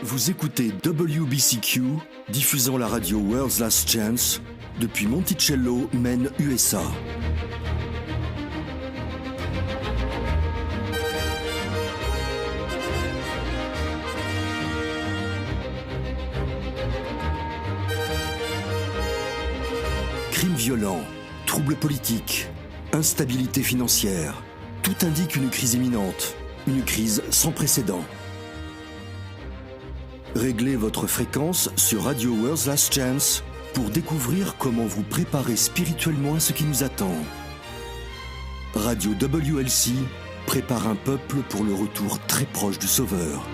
Vous écoutez WBCQ, diffusant la radio World's Last Chance depuis Monticello, Maine, USA. Crimes violents, troubles politiques, instabilité financière, tout indique une crise imminente, une crise sans précédent. Réglez votre fréquence sur Radio World's Last Chance pour découvrir comment vous préparer spirituellement à ce qui nous attend. Radio WLC prépare un peuple pour le retour très proche du Sauveur.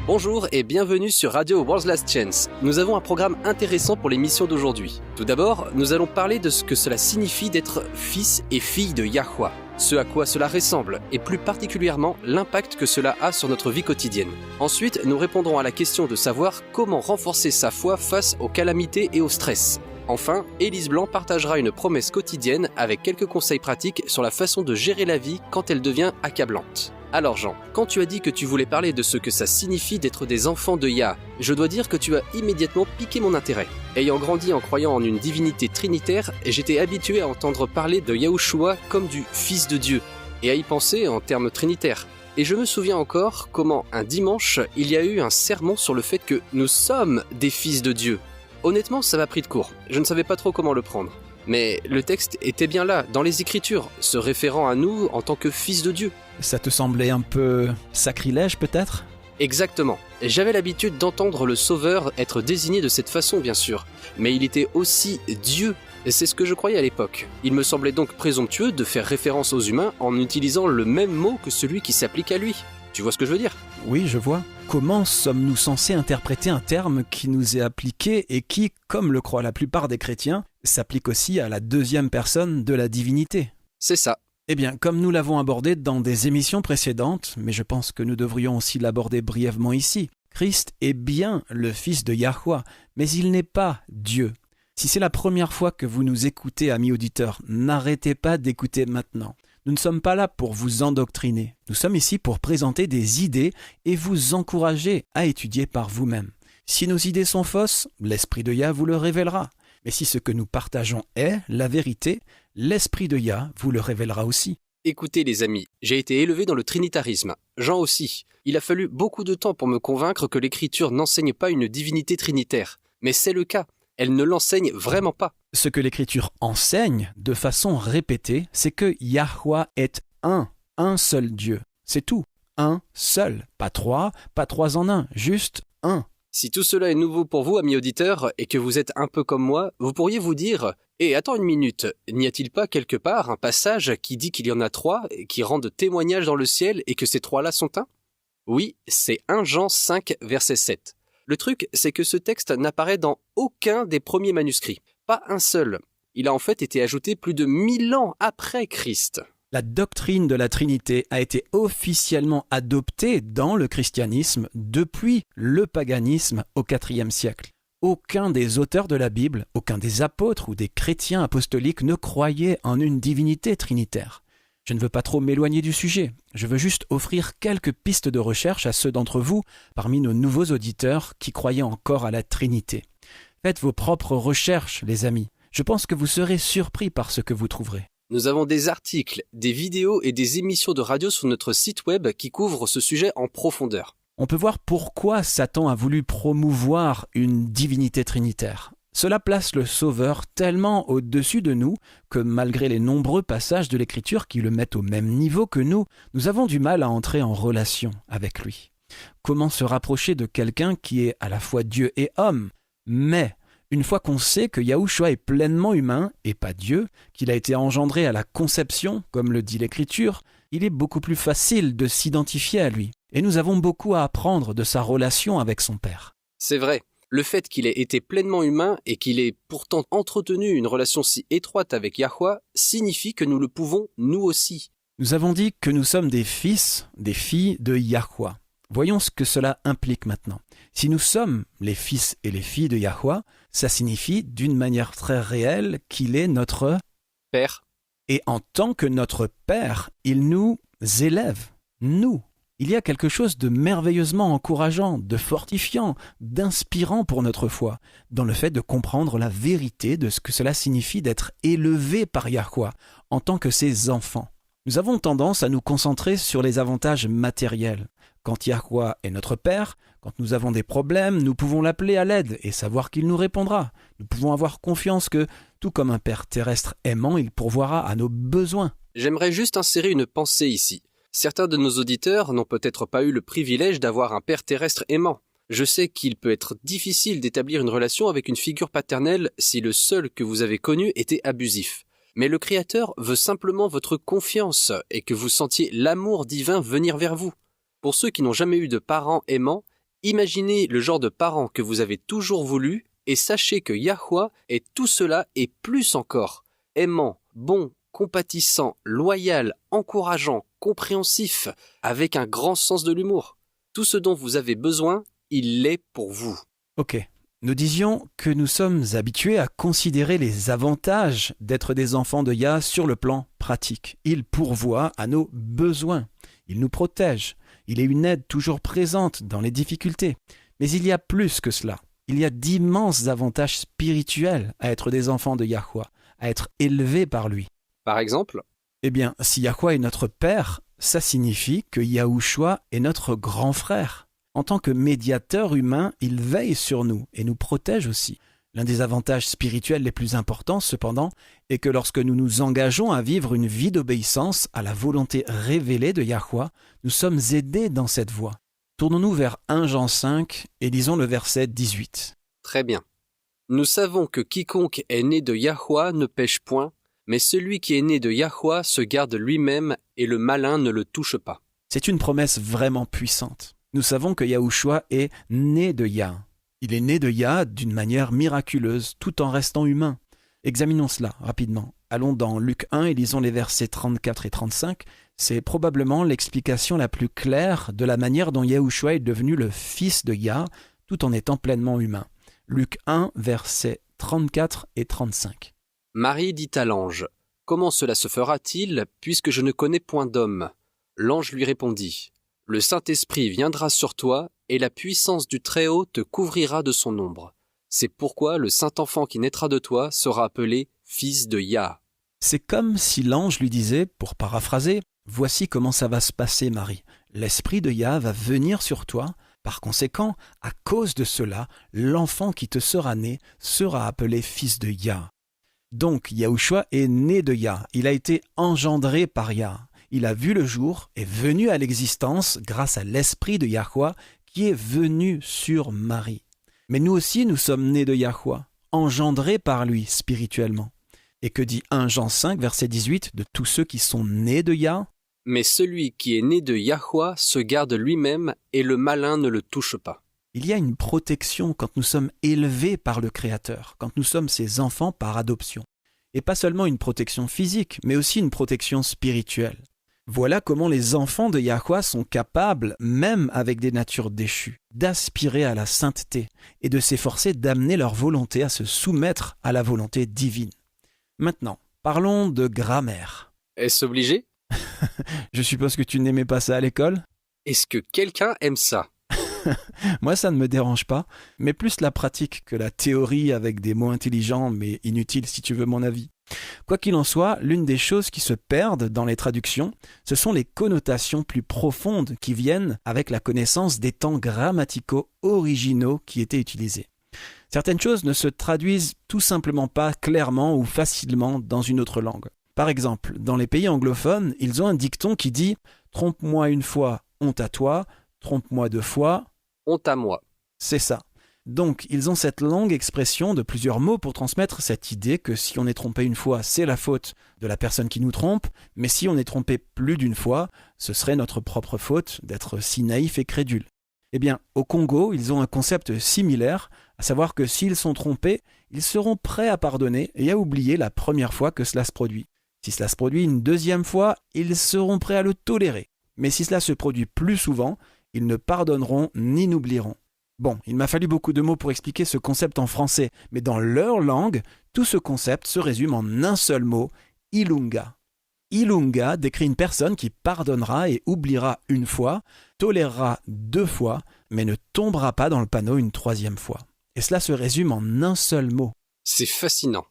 Bonjour et bienvenue sur Radio World's Last Chance. Nous avons un programme intéressant pour l'émission d'aujourd'hui. Tout d'abord, nous allons parler de ce que cela signifie d'être fils et fille de Yahweh, ce à quoi cela ressemble et plus particulièrement l'impact que cela a sur notre vie quotidienne. Ensuite, nous répondrons à la question de savoir comment renforcer sa foi face aux calamités et au stress. Enfin, Élise Blanc partagera une promesse quotidienne avec quelques conseils pratiques sur la façon de gérer la vie quand elle devient accablante. Alors Jean, quand tu as dit que tu voulais parler de ce que ça signifie d'être des enfants de Yah, je dois dire que tu as immédiatement piqué mon intérêt. Ayant grandi en croyant en une divinité trinitaire, j'étais habitué à entendre parler de Yahushua comme du Fils de Dieu, et à y penser en termes trinitaires. Et je me souviens encore comment un dimanche, il y a eu un sermon sur le fait que nous sommes des fils de Dieu. Honnêtement, ça m'a pris de court, je ne savais pas trop comment le prendre. Mais le texte était bien là, dans les Écritures, se référant à nous en tant que fils de Dieu. Ça te semblait un peu sacrilège peut-être ? Exactement. J'avais l'habitude d'entendre le Sauveur être désigné de cette façon bien sûr, mais il était aussi Dieu, et c'est ce que je croyais à l'époque. Il me semblait donc présomptueux de faire référence aux humains en utilisant le même mot que celui qui s'applique à lui. Tu vois ce que je veux dire ? Oui, je vois. Comment sommes-nous censés interpréter un terme qui nous est appliqué et qui, comme le croient la plupart des chrétiens, s'applique aussi à la deuxième personne de la divinité ? C'est ça. Eh bien, comme nous l'avons abordé dans des émissions précédentes, mais je pense que nous devrions aussi l'aborder brièvement ici, Christ est bien le Fils de Yahweh, mais il n'est pas Dieu. Si c'est la première fois que vous nous écoutez, amis auditeurs, n'arrêtez pas d'écouter maintenant. Nous ne sommes pas là pour vous endoctriner. Nous sommes ici pour présenter des idées et vous encourager à étudier par vous-même. Si nos idées sont fausses, l'Esprit de Yah vous le révélera. Mais si ce que nous partageons est la vérité, l'Esprit de Yah vous le révélera aussi. Écoutez les amis, j'ai été élevé dans le trinitarisme. Jean aussi. Il a fallu beaucoup de temps pour me convaincre que l'Écriture n'enseigne pas une divinité trinitaire. Mais c'est le cas. Elle ne l'enseigne vraiment pas. Ce que l'Écriture enseigne de façon répétée, c'est que Yahweh est un seul Dieu. C'est tout. Un seul. Pas trois en un, juste un. Si tout cela est nouveau pour vous, amis auditeurs, et que vous êtes un peu comme moi, vous pourriez vous dire « Eh, attends une minute, n'y a-t-il pas quelque part un passage qui dit qu'il y en a trois, qui rendent témoignage dans le ciel et que ces trois-là sont un ?» Oui, c'est 1 Jean 5, verset 7. Le truc, c'est que ce texte n'apparaît dans aucun des premiers manuscrits. Pas un seul. Il a en fait été ajouté plus de 1000 ans après Christ. La doctrine de la Trinité a été officiellement adoptée dans le christianisme depuis le paganisme au IVe siècle. Aucun des auteurs de la Bible, aucun des apôtres ou des chrétiens apostoliques ne croyait en une divinité trinitaire. Je ne veux pas trop m'éloigner du sujet, je veux juste offrir quelques pistes de recherche à ceux d'entre vous, parmi nos nouveaux auditeurs qui croyaient encore à la Trinité. Faites vos propres recherches, les amis. Je pense que vous serez surpris par ce que vous trouverez. Nous avons des articles, des vidéos et des émissions de radio sur notre site web qui couvrent ce sujet en profondeur. On peut voir pourquoi Satan a voulu promouvoir une divinité trinitaire. Cela place le Sauveur tellement au-dessus de nous que malgré les nombreux passages de l'Écriture qui le mettent au même niveau que nous avons du mal à entrer en relation avec lui. Comment se rapprocher de quelqu'un qui est à la fois Dieu et homme ? Mais une fois qu'on sait que Yahushua est pleinement humain et pas Dieu, qu'il a été engendré à la conception, comme le dit l'Écriture, il est beaucoup plus facile de s'identifier à lui. Et nous avons beaucoup à apprendre de sa relation avec son Père. C'est vrai. Le fait qu'il ait été pleinement humain et qu'il ait pourtant entretenu une relation si étroite avec Yahweh signifie que nous le pouvons nous aussi. Nous avons dit que nous sommes des fils, des filles de Yahweh. Voyons ce que cela implique maintenant. Si nous sommes les fils et les filles de Yahweh, ça signifie d'une manière très réelle qu'il est notre Père. Et en tant que notre Père, il nous élève, nous. Il y a quelque chose de merveilleusement encourageant, de fortifiant, d'inspirant pour notre foi, dans le fait de comprendre la vérité de ce que cela signifie d'être élevé par Yahweh en tant que ses enfants. Nous avons tendance à nous concentrer sur les avantages matériels. Quand Yahweh est notre Père, quand nous avons des problèmes, nous pouvons l'appeler à l'aide et savoir qu'il nous répondra. Nous pouvons avoir confiance que, tout comme un Père terrestre aimant, il pourvoira à nos besoins. J'aimerais juste insérer une pensée ici. Certains de nos auditeurs n'ont peut-être pas eu le privilège d'avoir un père terrestre aimant. Je sais qu'il peut être difficile d'établir une relation avec une figure paternelle si le seul que vous avez connu était abusif. Mais le Créateur veut simplement votre confiance et que vous sentiez l'amour divin venir vers vous. Pour ceux qui n'ont jamais eu de parents aimants, imaginez le genre de parents que vous avez toujours voulu et sachez que Yahweh est tout cela et plus encore. Aimant, bon, compatissant, loyal, encourageant, compréhensif, avec un grand sens de l'humour. Tout ce dont vous avez besoin, il l'est pour vous. Ok, nous disions que nous sommes habitués à considérer les avantages d'être des enfants de Yah sur le plan pratique. Il pourvoit à nos besoins, il nous protège, il est une aide toujours présente dans les difficultés. Mais il y a plus que cela. Il y a d'immenses avantages spirituels à être des enfants de Yahweh, à être élevés par lui. Par exemple, Eh bien, si Yahweh est notre Père, ça signifie que Yahushua est notre grand frère. En tant que médiateur humain, il veille sur nous et nous protège aussi. L'un des avantages spirituels les plus importants, cependant, est que lorsque nous nous engageons à vivre une vie d'obéissance à la volonté révélée de Yahweh, nous sommes aidés dans cette voie. Tournons-nous vers 1 Jean 5 et lisons le verset 18. très bien. Nous savons que quiconque est né de Yahweh ne pêche point, mais celui qui est né de Yahweh se garde lui-même et le malin ne le touche pas. C'est une promesse vraiment puissante. Nous savons que Yahushua est né de Yah. Il est né de Yah d'une manière miraculeuse, tout en restant humain. Examinons cela rapidement. Allons dans Luc 1 et lisons les versets 34 et 35. C'est probablement l'explication la plus claire de la manière dont Yahushua est devenu le fils de Yah, tout en étant pleinement humain. Luc 1, versets 34 et 35. Marie dit à l'ange, « Comment cela se fera-t-il, puisque je ne connais point d'homme ?» L'ange lui répondit, « Le Saint-Esprit viendra sur toi, et la puissance du Très-Haut te couvrira de son ombre. C'est pourquoi le Saint-Enfant qui naîtra de toi sera appelé Fils de Yah. » C'est comme si l'ange lui disait, pour paraphraser, « Voici comment ça va se passer, Marie. L'Esprit de Yah va venir sur toi. Par conséquent, à cause de cela, l'enfant qui te sera né sera appelé Fils de Yah. » Donc, Yahushua est né de Yah. Il a été engendré par Yah. Il a vu le jour, est venu à l'existence grâce à l'Esprit de Yahweh qui est venu sur Marie. Mais nous aussi, nous sommes nés de Yahweh, engendrés par lui spirituellement. Et que dit 1 Jean 5, verset 18, de tous ceux qui sont nés de Yah? Mais celui qui est né de Yahweh se garde lui-même, et le malin ne le touche pas. Il y a une protection quand nous sommes élevés par le Créateur, quand nous sommes ses enfants par adoption. Et pas seulement une protection physique, mais aussi une protection spirituelle. Voilà comment les enfants de Yahweh sont capables, même avec des natures déchues, d'aspirer à la sainteté et de s'efforcer d'amener leur volonté à se soumettre à la volonté divine. Maintenant, parlons de grammaire. Est-ce obligé? Je suppose que tu n'aimais pas ça à l'école? Est-ce que quelqu'un aime ça? Moi, ça ne me dérange pas, mais plus la pratique que la théorie avec des mots intelligents mais inutiles si tu veux mon avis. Quoi qu'il en soit, l'une des choses qui se perdent dans les traductions, ce sont les connotations plus profondes qui viennent avec la connaissance des temps grammaticaux originaux qui étaient utilisés. Certaines choses ne se traduisent tout simplement pas clairement ou facilement dans une autre langue. Par exemple, dans les pays anglophones, ils ont un dicton qui dit « Trompe-moi une fois, honte à toi », trompe-moi 2 fois, honte à moi. C'est ça. Donc, ils ont cette longue expression de plusieurs mots pour transmettre cette idée que si on est trompé une fois, c'est la faute de la personne qui nous trompe, mais si on est trompé plus d'une fois, ce serait notre propre faute d'être si naïf et crédule. Eh bien, au Congo, ils ont un concept similaire, à savoir que s'ils sont trompés, ils seront prêts à pardonner et à oublier la première fois que cela se produit. Si cela se produit une deuxième fois, ils seront prêts à le tolérer. Mais si cela se produit plus souvent, ils ne pardonneront ni n'oublieront. Bon, il m'a fallu beaucoup de mots pour expliquer ce concept en français, mais dans leur langue, tout ce concept se résume en un seul mot, ilunga. Ilunga décrit une personne qui pardonnera et oubliera une fois, tolérera 2 fois, mais ne tombera pas dans le panneau une 3e fois. Et cela se résume en un seul mot. C'est fascinant.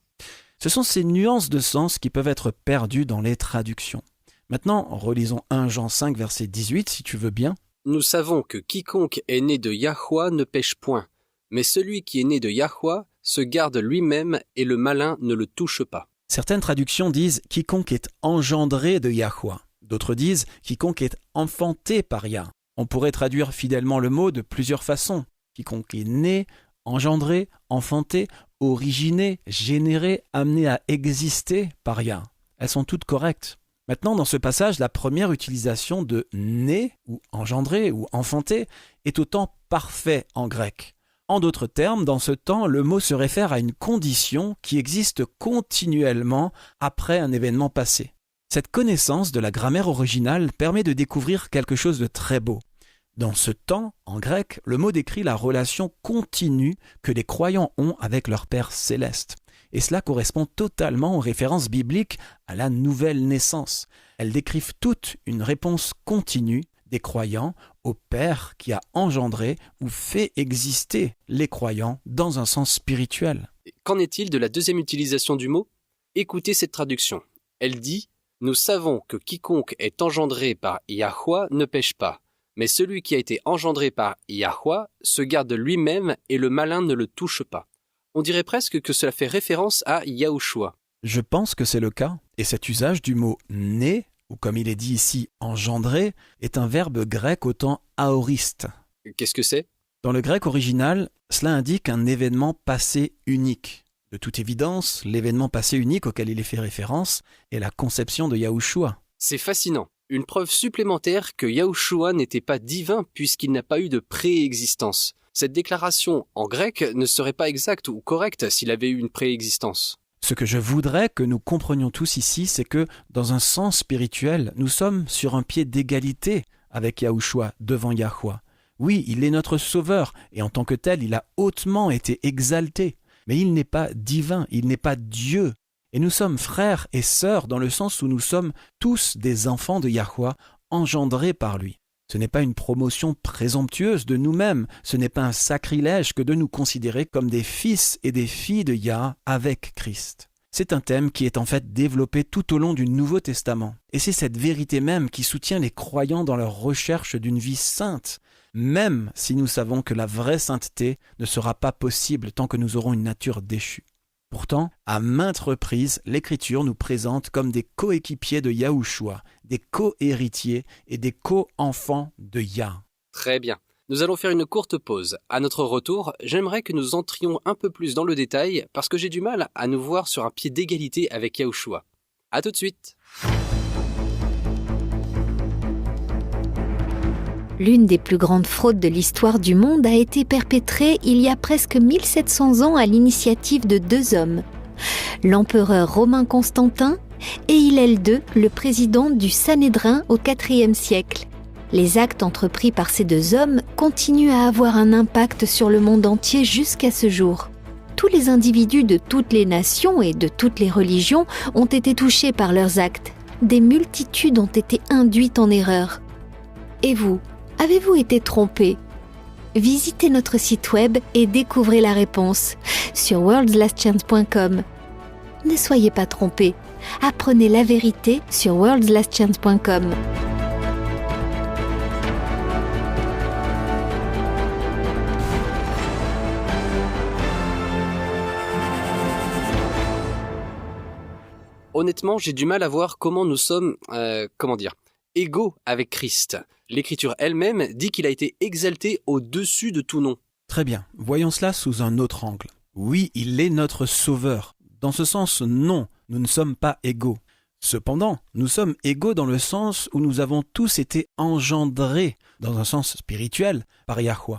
Ce sont ces nuances de sens qui peuvent être perdues dans les traductions. Maintenant, relisons 1 Jean 5, verset 18, si tu veux bien. Nous savons que quiconque est né de Yahweh ne pêche point, mais celui qui est né de Yahweh se garde lui-même et le malin ne le touche pas. Certaines traductions disent « quiconque est engendré de Yahweh ». D'autres disent « quiconque est enfanté par Yah ». On pourrait traduire fidèlement le mot de plusieurs façons. Quiconque est né, engendré, enfanté, originé, généré, amené à exister par Yah. Elles sont toutes correctes. Maintenant, dans ce passage, la première utilisation de « né » ou « engendré » ou « enfanté » est au temps parfait en grec. En d'autres termes, dans ce temps, le mot se réfère à une condition qui existe continuellement après un événement passé. Cette connaissance de la grammaire originale permet de découvrir quelque chose de très beau. Dans ce temps, en grec, le mot décrit la relation continue que les croyants ont avec leur Père céleste. Et cela correspond totalement aux références bibliques à la nouvelle naissance. Elles décrivent toutes une réponse continue des croyants au Père qui a engendré ou fait exister les croyants dans un sens spirituel. Qu'en est-il de la deuxième utilisation du mot ? Écoutez cette traduction. Elle dit « Nous savons que quiconque est engendré par Yahweh ne pêche pas, mais celui qui a été engendré par Yahweh se garde lui-même et le malin ne le touche pas. » On dirait presque que cela fait référence à Yahushua. Je pense que c'est le cas, et cet usage du mot « né » ou comme il est dit ici « engendré » est un verbe grec au temps aoriste. Qu'est-ce que c'est ? Dans le grec original, cela indique un événement passé unique. De toute évidence, l'événement passé unique auquel il est fait référence est la conception de Yahushua. C'est fascinant. Une preuve supplémentaire que Yahushua n'était pas divin puisqu'il n'a pas eu de préexistence. Cette déclaration en grec ne serait pas exacte ou correcte s'il avait eu une préexistence. Ce que je voudrais que nous comprenions tous ici, c'est que, dans un sens spirituel, nous sommes sur un pied d'égalité avec Yahushua devant Yahweh. Oui, il est notre sauveur, et en tant que tel, il a hautement été exalté. Mais il n'est pas divin, il n'est pas Dieu. Et nous sommes frères et sœurs dans le sens où nous sommes tous des enfants de Yahweh, engendrés par lui. Ce n'est pas une promotion présomptueuse de nous-mêmes, ce n'est pas un sacrilège que de nous considérer comme des fils et des filles de Yah avec Christ. C'est un thème qui est en fait développé tout au long du Nouveau Testament. Et c'est cette vérité même qui soutient les croyants dans leur recherche d'une vie sainte, même si nous savons que la vraie sainteté ne sera pas possible tant que nous aurons une nature déchue. Pourtant, à maintes reprises, l'Écriture nous présente comme des coéquipiers de Yahushua, des co-héritiers et des co-enfants de Yah. Très bien. Nous allons faire une courte pause. À notre retour, j'aimerais que nous entrions un peu plus dans le détail parce que j'ai du mal à nous voir sur un pied d'égalité avec Yahushua. À tout de suite. L'une des plus grandes fraudes de l'histoire du monde a été perpétrée il y a presque 1700 ans à l'initiative de 2 hommes, l'empereur romain Constantin et Hillel II, le président du Sanhédrin au IVe siècle. Les actes entrepris par ces 2 hommes continuent à avoir un impact sur le monde entier jusqu'à ce jour. Tous les individus de toutes les nations et de toutes les religions ont été touchés par leurs actes. Des multitudes ont été induites en erreur. Et vous ? Avez-vous été trompé ? Visitez notre site web et découvrez la réponse sur worldslastchance.com. Ne soyez pas trompés. Apprenez la vérité sur worldslastchance.com. Honnêtement, j'ai du mal à voir comment nous sommes, égaux avec Christ. L'Écriture elle-même dit qu'il a été exalté au-dessus de tout nom. Très bien, voyons cela sous un autre angle. Oui, il est notre sauveur. Dans ce sens, non, nous ne sommes pas égaux. Cependant, nous sommes égaux dans le sens où nous avons tous été engendrés, dans un sens spirituel, par Yahweh.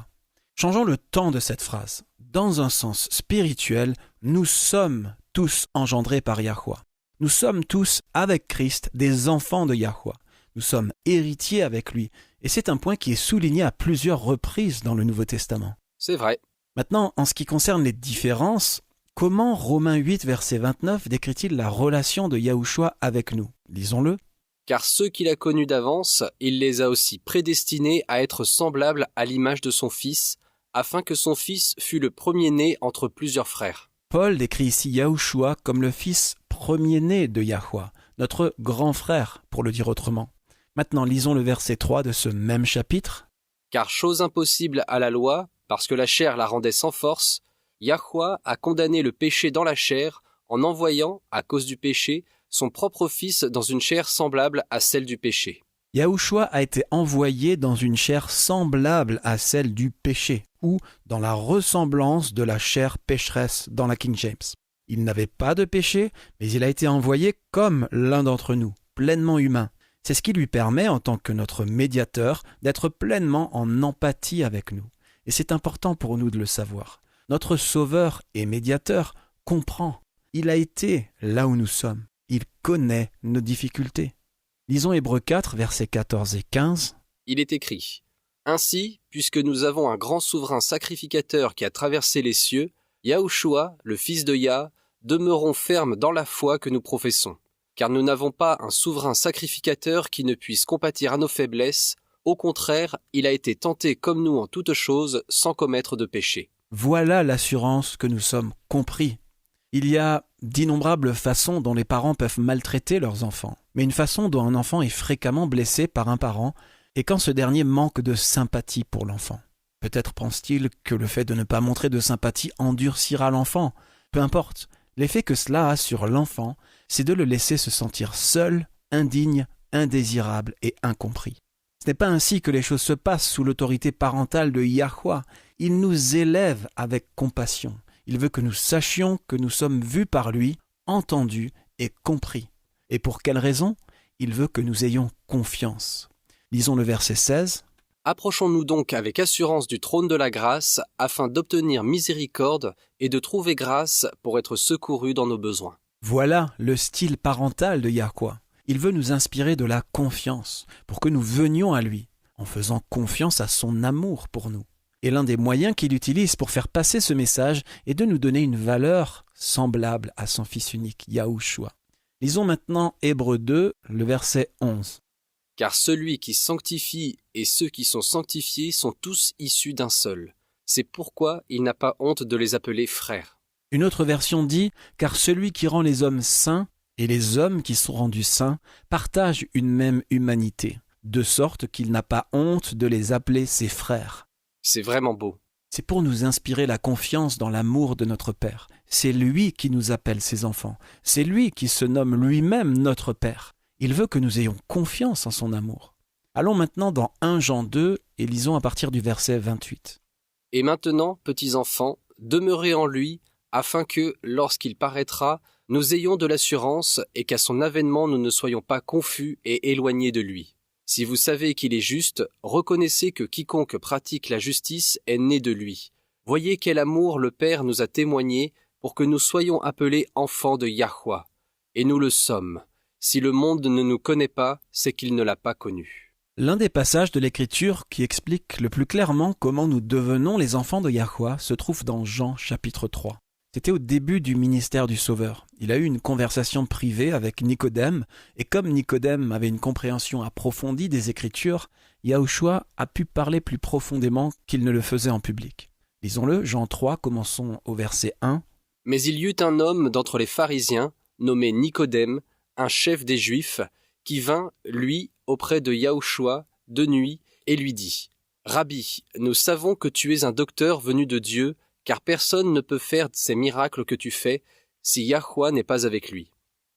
Changeons le temps de cette phrase. Dans un sens spirituel, nous sommes tous engendrés par Yahweh. Nous sommes tous, avec Christ, des enfants de Yahweh. Nous sommes héritiers avec lui. Et c'est un point qui est souligné à plusieurs reprises dans le Nouveau Testament. C'est vrai. Maintenant, en ce qui concerne les différences, comment Romains 8, verset 29 décrit-il la relation de Yahushua avec nous? Lisons-le. Car ceux qu'il a connus d'avance, il les a aussi prédestinés à être semblables à l'image de son Fils, afin que son Fils fût le premier-né entre plusieurs frères. Paul décrit ici Yahushua comme le fils premier-né de Yahweh, notre grand frère, pour le dire autrement. Maintenant, lisons le verset 3 de ce même chapitre. Car chose impossible à la loi, parce que la chair la rendait sans force, Yahweh a condamné le péché dans la chair en envoyant, à cause du péché, son propre Fils dans une chair semblable à celle du péché. Yahushua a été envoyé dans une chair semblable à celle du péché, ou dans la ressemblance de la chair pécheresse dans la King James. Il n'avait pas de péché, mais il a été envoyé comme l'un d'entre nous, pleinement humain. C'est ce qui lui permet, en tant que notre médiateur, d'être pleinement en empathie avec nous. Et c'est important pour nous de le savoir. Notre Sauveur et médiateur comprend. Il a été là où nous sommes. Il connaît nos difficultés. Lisons Hébreux 4, versets 14 et 15. Il est écrit « Ainsi, puisque nous avons un grand souverain sacrificateur qui a traversé les cieux, Yahushua, le fils de Yah, demeurons fermes dans la foi que nous professons. Car nous n'avons pas un souverain sacrificateur qui ne puisse compatir à nos faiblesses. Au contraire, il a été tenté comme nous en toutes choses, sans commettre de péché. » Voilà l'assurance que nous sommes compris. Il y a d'innombrables façons dont les parents peuvent maltraiter leurs enfants, mais une façon dont un enfant est fréquemment blessé par un parent est quand ce dernier manque de sympathie pour l'enfant. Peut-être pense-t-il que le fait de ne pas montrer de sympathie endurcira l'enfant. Peu importe, l'effet que cela a sur l'enfant, c'est de le laisser se sentir seul, indigne, indésirable et incompris. Ce n'est pas ainsi que les choses se passent sous l'autorité parentale de Yahweh. Il nous élève avec compassion. Il veut que nous sachions que nous sommes vus par lui, entendus et compris. Et pour quelle raison? Il veut que nous ayons confiance. Lisons le verset 16. « Approchons-nous donc avec assurance du trône de la grâce, afin d'obtenir miséricorde et de trouver grâce pour être secourus dans nos besoins. » Voilà le style parental de Yahweh. Il veut nous inspirer de la confiance pour que nous venions à lui, en faisant confiance à son amour pour nous. Et l'un des moyens qu'il utilise pour faire passer ce message est de nous donner une valeur semblable à son Fils unique, Yahushua. Lisons maintenant Hébreux 2, le verset 11. « Car celui qui sanctifie et ceux qui sont sanctifiés sont tous issus d'un seul. C'est pourquoi il n'a pas honte de les appeler frères. » Une autre version dit « Car celui qui rend les hommes saints et les hommes qui sont rendus saints partagent une même humanité, de sorte qu'il n'a pas honte de les appeler ses frères. » C'est vraiment beau. C'est pour nous inspirer la confiance dans l'amour de notre Père. C'est lui qui nous appelle ses enfants. C'est lui qui se nomme lui-même notre Père. Il veut que nous ayons confiance en son amour. Allons maintenant dans 1 Jean 2 et lisons à partir du verset 28. « Et maintenant, petits enfants, demeurez en lui, afin que, lorsqu'il paraîtra, nous ayons de l'assurance et qu'à son avènement nous ne soyons pas confus et éloignés de lui. Si vous savez qu'il est juste, reconnaissez que quiconque pratique la justice est né de lui. Voyez quel amour le Père nous a témoigné pour que nous soyons appelés enfants de Yahweh. Et nous le sommes. Si le monde ne nous connaît pas, c'est qu'il ne l'a pas connu. » L'un des passages de l'Écriture qui explique le plus clairement comment nous devenons les enfants de Yahweh se trouve dans Jean chapitre 3. C'était au début du ministère du Sauveur. Il a eu une conversation privée avec Nicodème, et comme Nicodème avait une compréhension approfondie des Écritures, Yahushua a pu parler plus profondément qu'il ne le faisait en public. Lisons-le, Jean 3, commençons au verset 1. « Mais il y eut un homme d'entre les pharisiens, nommé Nicodème, un chef des Juifs, qui vint, lui, auprès de Yahushua, de nuit, et lui dit « Rabbi, nous savons que tu es un docteur venu de Dieu, car personne ne peut faire ces miracles que tu fais si Yahweh n'est pas avec lui. »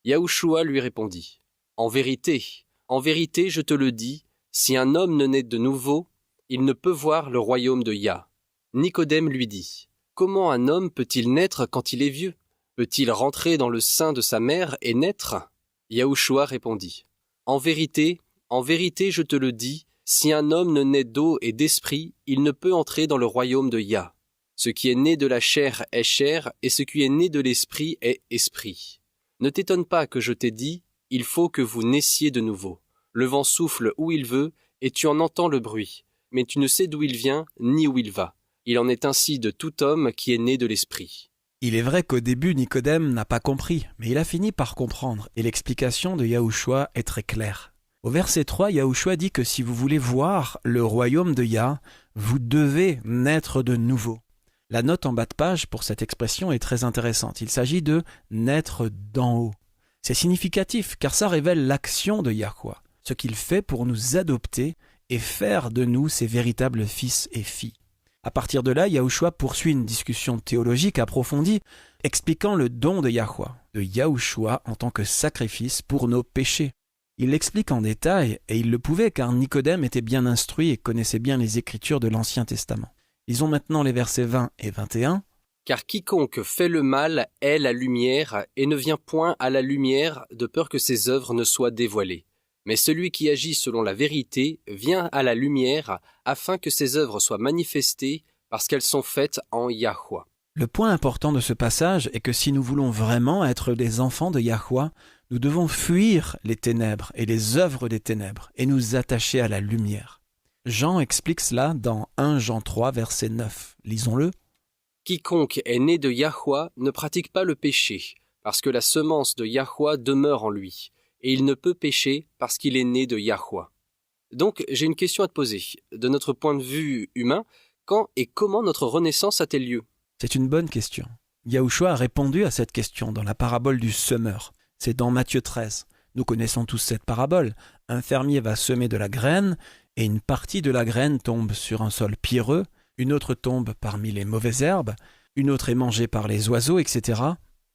Yahushua lui répondit « en vérité, je te le dis, si un homme ne naît de nouveau, il ne peut voir le royaume de Yah. » Nicodème lui dit « Comment un homme peut-il naître quand il est vieux? Peut-il rentrer dans le sein de sa mère et naître ?» Yahushua répondit « en vérité, je te le dis, si un homme ne naît d'eau et d'esprit, il ne peut entrer dans le royaume de Yah. Ce qui est né de la chair est chair, et ce qui est né de l'esprit est esprit. Ne t'étonne pas que je t'ai dit, il faut que vous naissiez de nouveau. Le vent souffle où il veut, et tu en entends le bruit, mais tu ne sais d'où il vient, ni où il va. Il en est ainsi de tout homme qui est né de l'esprit. » Il est vrai qu'au début, Nicodème n'a pas compris, mais il a fini par comprendre, et l'explication de Yahushua est très claire. Au verset 3, Yahushua dit que si vous voulez voir le royaume de Yah, vous devez naître de nouveau. La note en bas de page pour cette expression est très intéressante. Il s'agit de naître d'en haut. C'est significatif car ça révèle l'action de Yahweh, ce qu'il fait pour nous adopter et faire de nous ses véritables fils et filles. À partir de là, Yahushua poursuit une discussion théologique approfondie, expliquant le don de Yahweh, de Yahushua en tant que sacrifice pour nos péchés. Il l'explique en détail, et il le pouvait car Nicodème était bien instruit et connaissait bien les Écritures de l'Ancien Testament. Lisons maintenant les versets 20 et 21. « Car quiconque fait le mal est la lumière, et ne vient point à la lumière de peur que ses œuvres ne soient dévoilées. Mais celui qui agit selon la vérité vient à la lumière, afin que ses œuvres soient manifestées, parce qu'elles sont faites en Yahweh. » Le point important de ce passage est que si nous voulons vraiment être des enfants de Yahweh, nous devons fuir les ténèbres et les œuvres des ténèbres et nous attacher à la lumière. Jean explique cela dans 1 Jean 3, verset 9. Lisons-le. « Quiconque est né de Yahweh ne pratique pas le péché, parce que la semence de Yahweh demeure en lui, et il ne peut pécher parce qu'il est né de Yahweh. » Donc, j'ai une question à te poser. De notre point de vue humain, quand et comment notre renaissance a-t-elle lieu ? C'est une bonne question. Yahushua a répondu à cette question dans la parabole du semeur. C'est dans Matthieu 13. Nous connaissons tous cette parabole. Un fermier va semer de la graine, et une partie de la graine tombe sur un sol pierreux, une autre tombe parmi les mauvaises herbes, une autre est mangée par les oiseaux, etc.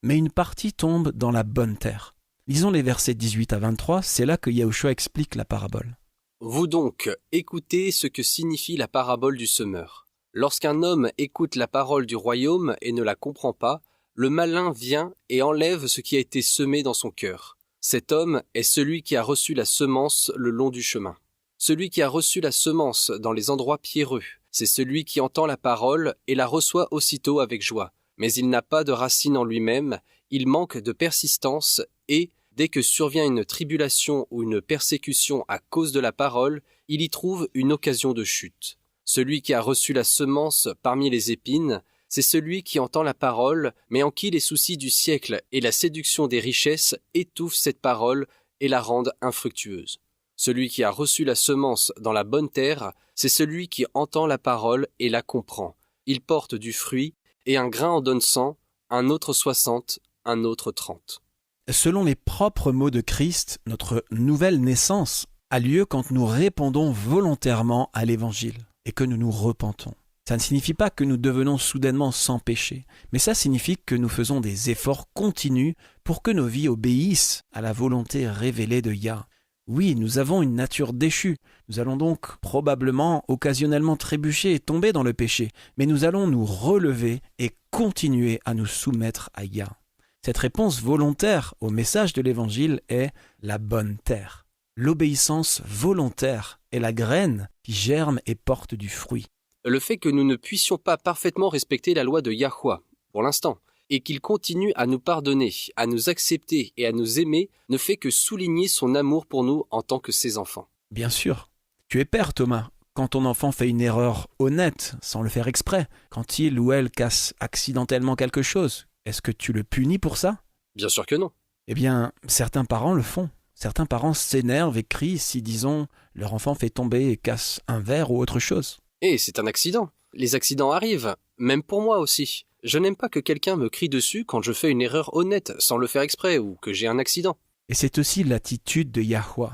Mais une partie tombe dans la bonne terre. Lisons les versets 18 à 23, c'est là que Yahushua explique la parabole. « Vous donc, écoutez ce que signifie la parabole du semeur. Lorsqu'un homme écoute la parole du royaume et ne la comprend pas, le malin vient et enlève ce qui a été semé dans son cœur. Cet homme est celui qui a reçu la semence le long du chemin. Celui qui a reçu la semence dans les endroits pierreux, c'est celui qui entend la parole et la reçoit aussitôt avec joie. Mais il n'a pas de racine en lui-même, il manque de persistance et, dès que survient une tribulation ou une persécution à cause de la parole, il y trouve une occasion de chute. Celui qui a reçu la semence parmi les épines, c'est celui qui entend la parole, mais en qui les soucis du siècle et la séduction des richesses étouffent cette parole et la rendent infructueuse. Celui qui a reçu la semence dans la bonne terre, c'est celui qui entend la parole et la comprend. Il porte du fruit, et un grain en donne 100, un autre 60, un autre 30. Selon les propres mots de Christ, notre nouvelle naissance a lieu quand nous répondons volontairement à l'Évangile et que nous nous repentons. Ça ne signifie pas que nous devenons soudainement sans péché, mais ça signifie que nous faisons des efforts continus pour que nos vies obéissent à la volonté révélée de Yah. Oui, nous avons une nature déchue, nous allons donc probablement occasionnellement trébucher et tomber dans le péché, mais nous allons nous relever et continuer à nous soumettre à Yah. Cette réponse volontaire au message de l'Évangile est la bonne terre. L'obéissance volontaire est la graine qui germe et porte du fruit. Le fait que nous ne puissions pas parfaitement respecter la loi de Yahweh, pour l'instant, et qu'il continue à nous pardonner, à nous accepter et à nous aimer, ne fait que souligner son amour pour nous en tant que ses enfants. Bien sûr. Tu es père, Thomas. Quand ton enfant fait une erreur honnête, sans le faire exprès, quand il ou elle casse accidentellement quelque chose, est-ce que tu le punis pour ça ? Bien sûr que non. Eh bien, certains parents le font. Certains parents s'énervent et crient si, disons, leur enfant fait tomber et casse un verre ou autre chose. Et c'est un accident. Les accidents arrivent, même pour moi aussi. Je n'aime pas que quelqu'un me crie dessus quand je fais une erreur honnête, sans le faire exprès, ou que j'ai un accident. Et c'est aussi l'attitude de Yahweh.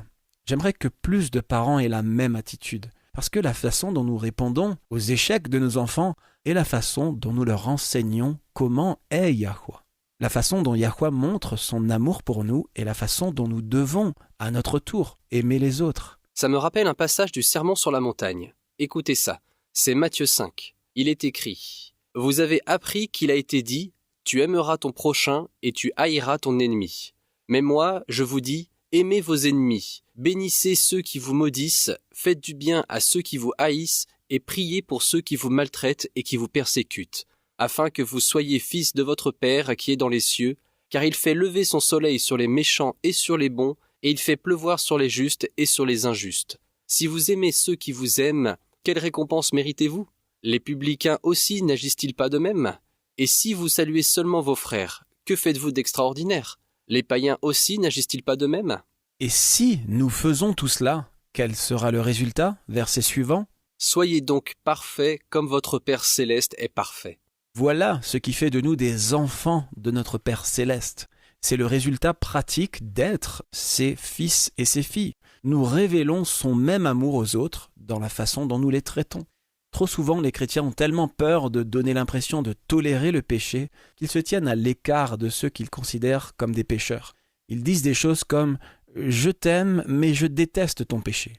J'aimerais que plus de parents aient la même attitude, parce que la façon dont nous répondons aux échecs de nos enfants est la façon dont nous leur enseignons comment est Yahweh. La façon dont Yahweh montre son amour pour nous est la façon dont nous devons, à notre tour, aimer les autres. Ça me rappelle un passage du Sermon sur la montagne. Écoutez ça, c'est Matthieu 5. Il est écrit « Vous avez appris qu'il a été dit « Tu aimeras ton prochain et tu haïras ton ennemi. Mais moi, je vous dis, aimez vos ennemis, bénissez ceux qui vous maudissent, faites du bien à ceux qui vous haïssent et priez pour ceux qui vous maltraitent et qui vous persécutent, afin que vous soyez fils de votre Père qui est dans les cieux, car il fait lever son soleil sur les méchants et sur les bons, et il fait pleuvoir sur les justes et sur les injustes. Si vous aimez ceux qui vous aiment, quelle récompense méritez-vous? Les publicains aussi n'agissent-ils pas de même? Et si vous saluez seulement vos frères, que faites-vous d'extraordinaire? Les païens aussi n'agissent-ils pas de même? Et si nous faisons tout cela, quel sera le résultat? Verset suivant. Soyez donc parfaits comme votre Père céleste est parfait. Voilà ce qui fait de nous des enfants de notre Père céleste. C'est le résultat pratique d'être ses fils et ses filles. Nous révélons son même amour aux autres dans la façon dont nous les traitons. Trop souvent, les chrétiens ont tellement peur de donner l'impression de tolérer le péché qu'ils se tiennent à l'écart de ceux qu'ils considèrent comme des pécheurs. Ils disent des choses comme « Je t'aime, mais je déteste ton péché ».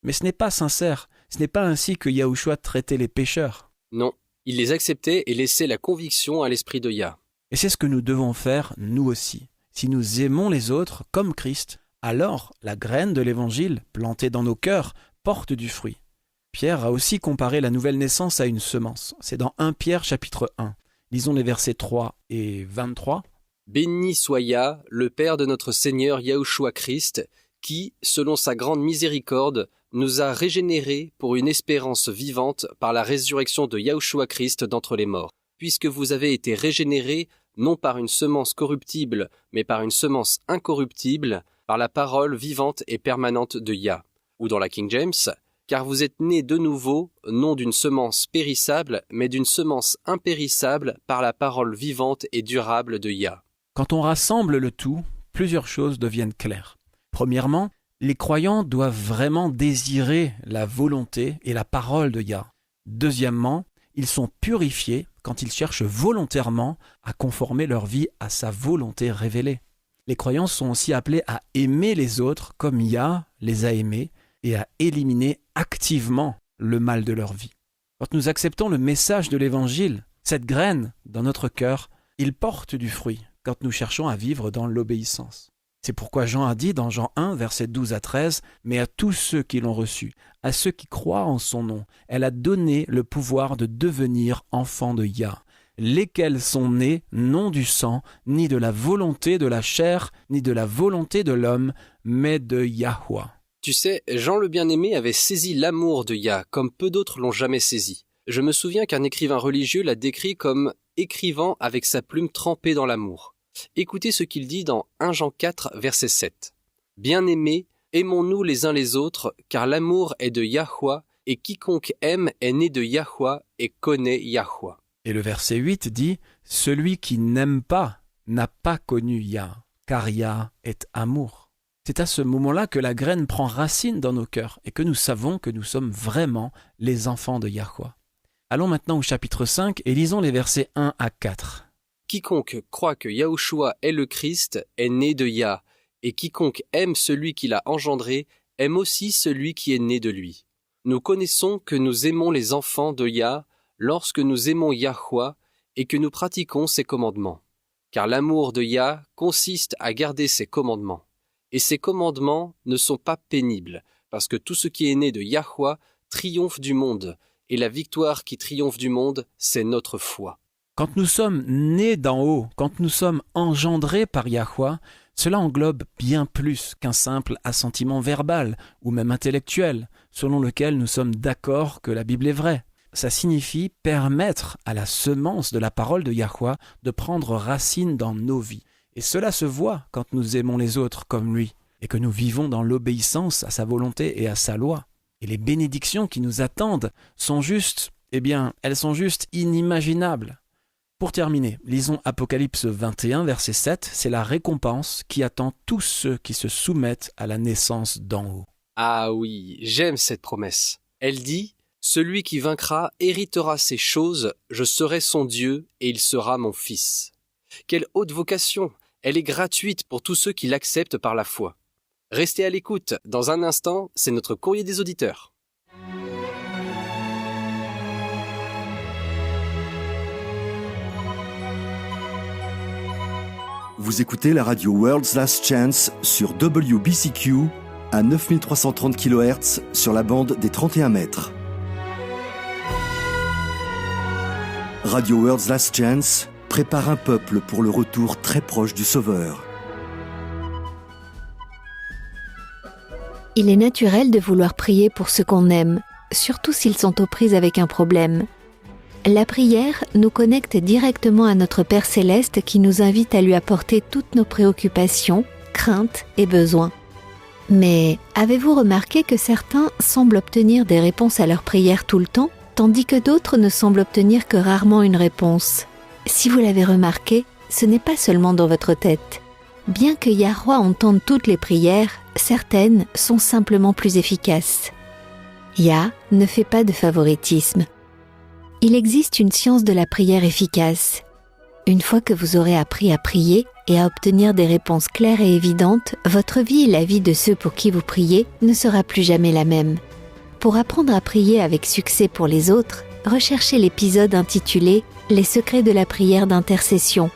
Mais ce n'est pas sincère, ce n'est pas ainsi que Yahushua traitait les pécheurs. Non, il les acceptait et laissait la conviction à l'esprit de Yah. Et c'est ce que nous devons faire, nous aussi. Si nous aimons les autres comme Christ, alors la graine de l'Évangile, plantée dans nos cœurs, porte du fruit. Pierre a aussi comparé la nouvelle naissance à une semence. C'est dans 1 Pierre chapitre 1. Lisons les versets 3 et 23. « Béni soit Yah, le Père de notre Seigneur Yahushua Christ, qui, selon sa grande miséricorde, nous a régénérés pour une espérance vivante par la résurrection de Yahushua Christ d'entre les morts. Puisque vous avez été régénérés, non par une semence corruptible, mais par une semence incorruptible, par la parole vivante et permanente de Yah. » Ou dans la King James, « Car vous êtes nés de nouveau, non d'une semence périssable, mais d'une semence impérissable par la parole vivante et durable de Yah. » Quand on rassemble le tout, plusieurs choses deviennent claires. Premièrement, les croyants doivent vraiment désirer la volonté et la parole de Yah. Deuxièmement, ils sont purifiés quand ils cherchent volontairement à conformer leur vie à sa volonté révélée. Les croyants sont aussi appelés à aimer les autres comme Yah les a aimés et à éliminer activement le mal de leur vie. Quand nous acceptons le message de l'Évangile, cette graine dans notre cœur, il porte du fruit quand nous cherchons à vivre dans l'obéissance. C'est pourquoi Jean a dit dans Jean 1, versets 12 à 13, « Mais à tous ceux qui l'ont reçu, à ceux qui croient en son nom, elle a donné le pouvoir de devenir enfants de Yah, lesquels sont nés non du sang, ni de la volonté de la chair, ni de la volonté de l'homme, mais de Yahuwah. » Tu sais, Jean le bien-aimé avait saisi l'amour de Yah comme peu d'autres l'ont jamais saisi. Je me souviens qu'un écrivain religieux l'a décrit comme écrivant avec sa plume trempée dans l'amour. Écoutez ce qu'il dit dans 1 Jean 4, verset 7. « Bien-aimés, aimons-nous les uns les autres, car l'amour est de Yahuwah, et quiconque aime est né de Yahuwah et connaît Yahuwah. » Et le verset 8 dit « Celui qui n'aime pas n'a pas connu Yah, car Yah est amour. » C'est à ce moment-là que la graine prend racine dans nos cœurs et que nous savons que nous sommes vraiment les enfants de Yahuwah. Allons maintenant au chapitre 5 et lisons les versets 1 à 4. Quiconque croit que Yahushua est le Christ est né de Yah, et quiconque aime celui qui l'a engendré aime aussi celui qui est né de lui. Nous connaissons que nous aimons les enfants de Yah lorsque nous aimons Yahuwah et que nous pratiquons ses commandements. Car l'amour de Yah consiste à garder ses commandements. Et ses commandements ne sont pas pénibles, parce que tout ce qui est né de Yahuwah triomphe du monde, et la victoire qui triomphe du monde, c'est notre foi. Quand nous sommes nés d'en haut, quand nous sommes engendrés par Yahuwah, cela englobe bien plus qu'un simple assentiment verbal ou même intellectuel, selon lequel nous sommes d'accord que la Bible est vraie. Ça signifie permettre à la semence de la parole de Yahuwah de prendre racine dans nos vies. Et cela se voit quand nous aimons les autres comme lui, et que nous vivons dans l'obéissance à sa volonté et à sa loi. Et les bénédictions qui nous attendent sont juste, elles sont juste inimaginables. Pour terminer, lisons Apocalypse 21, verset 7, c'est la récompense qui attend tous ceux qui se soumettent à la naissance d'en haut. Ah oui, j'aime cette promesse. Elle dit « Celui qui vaincra héritera ces choses, je serai son Dieu et il sera mon fils. » Quelle haute vocation! Elle est gratuite pour tous ceux qui l'acceptent par la foi. Restez à l'écoute, dans un instant, c'est notre courrier des auditeurs. Vous écoutez la radio World's Last Chance sur WBCQ à 9330 kHz sur la bande des 31 mètres. Radio World's Last Chance prépare un peuple pour le retour très proche du Sauveur. Il est naturel de vouloir prier pour ceux qu'on aime, surtout s'ils sont aux prises avec un problème. La prière nous connecte directement à notre Père Céleste qui nous invite à lui apporter toutes nos préoccupations, craintes et besoins. Mais avez-vous remarqué que certains semblent obtenir des réponses à leurs prières tout le temps, tandis que d'autres ne semblent obtenir que rarement une réponse? Si vous l'avez remarqué, ce n'est pas seulement dans votre tête. Bien que Yahweh entende toutes les prières, certaines sont simplement plus efficaces. Yah ne fait pas de favoritisme. Il existe une science de la prière efficace. Une fois que vous aurez appris à prier et à obtenir des réponses claires et évidentes, votre vie et la vie de ceux pour qui vous priez ne sera plus jamais la même. Pour apprendre à prier avec succès pour les autres, recherchez l'épisode intitulé « Les secrets de la prière d'intercession ».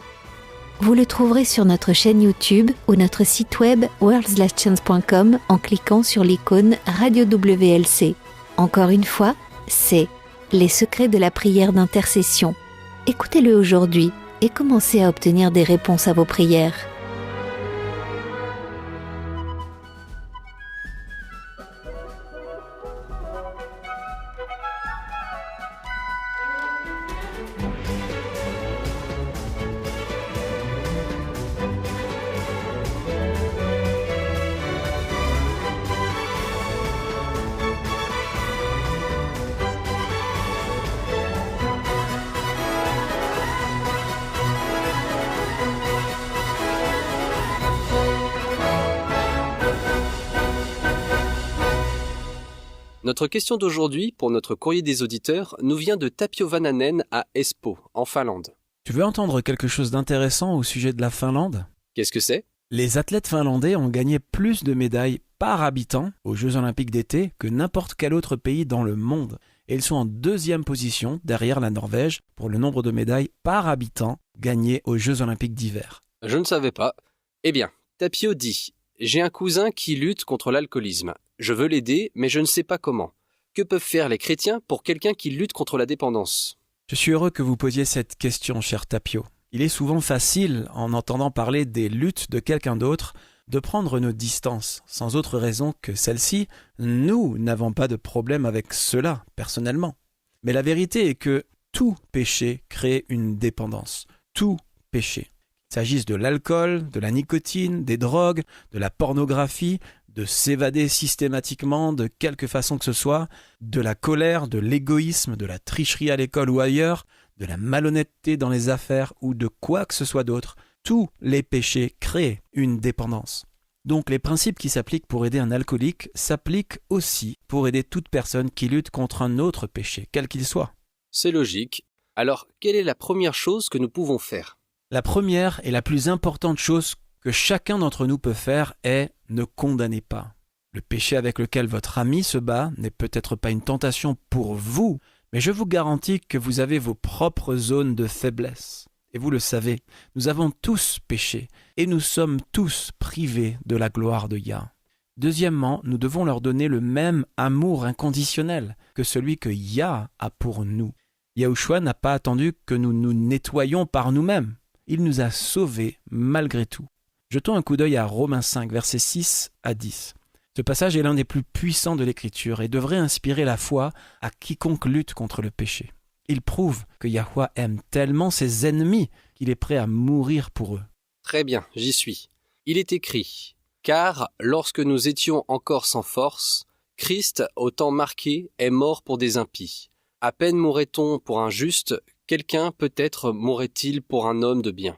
Vous le trouverez sur notre chaîne YouTube ou notre site web worldslastchance.com en cliquant sur l'icône Radio WLC. Encore une fois, c'est « Les secrets de la prière d'intercession ». Écoutez-le aujourd'hui et commencez à obtenir des réponses à vos prières. Notre question d'aujourd'hui, pour notre courrier des auditeurs, nous vient de Tapio Vananen à Espoo, en Finlande. Tu veux entendre quelque chose d'intéressant au sujet de la Finlande ? Qu'est-ce que c'est ? Les athlètes finlandais ont gagné plus de médailles par habitant aux Jeux Olympiques d'été que n'importe quel autre pays dans le monde. Et ils sont en 2e position derrière la Norvège pour le nombre de médailles par habitant gagnées aux Jeux Olympiques d'hiver. Je ne savais pas. Eh bien, Tapio dit « J'ai un cousin qui lutte contre l'alcoolisme. Je veux l'aider, mais je ne sais pas comment. Que peuvent faire les chrétiens pour quelqu'un qui lutte contre la dépendance ?» Je suis heureux que vous posiez cette question, cher Tapio. Il est souvent facile, en entendant parler des luttes de quelqu'un d'autre, de prendre nos distances, sans autre raison que celle-ci. Nous n'avons pas de problème avec cela, personnellement. Mais la vérité est que tout péché crée une dépendance. Tout péché. Qu'il s'agisse de l'alcool, de la nicotine, des drogues, de la pornographie, de s'évader systématiquement de quelque façon que ce soit, de la colère, de l'égoïsme, de la tricherie à l'école ou ailleurs, de la malhonnêteté dans les affaires ou de quoi que ce soit d'autre, tous les péchés créent une dépendance. Donc les principes qui s'appliquent pour aider un alcoolique s'appliquent aussi pour aider toute personne qui lutte contre un autre péché, quel qu'il soit. C'est logique. Alors, quelle est la première chose que nous pouvons faire ? La première et la plus importante chose que chacun d'entre nous peut faire est « ne condamnez pas ». Le péché avec lequel votre ami se bat n'est peut-être pas une tentation pour vous, mais je vous garantis que vous avez vos propres zones de faiblesse. Et vous le savez, nous avons tous péché et nous sommes tous privés de la gloire de Yah. Deuxièmement, nous devons leur donner le même amour inconditionnel que celui que Yah a pour nous. Yahushua n'a pas attendu que nous nous nettoyions par nous-mêmes. Il nous a sauvés malgré tout. Jetons un coup d'œil à Romains 5, versets 6 à 10. Ce passage est l'un des plus puissants de l'Écriture et devrait inspirer la foi à quiconque lutte contre le péché. Il prouve que Yahweh aime tellement ses ennemis qu'il est prêt à mourir pour eux. Très bien, j'y suis. Il est écrit « Car lorsque nous étions encore sans force, Christ, au temps marqué, est mort pour des impies. À peine mourrait-on pour un juste, quelqu'un peut-être mourrait-il pour un homme de bien.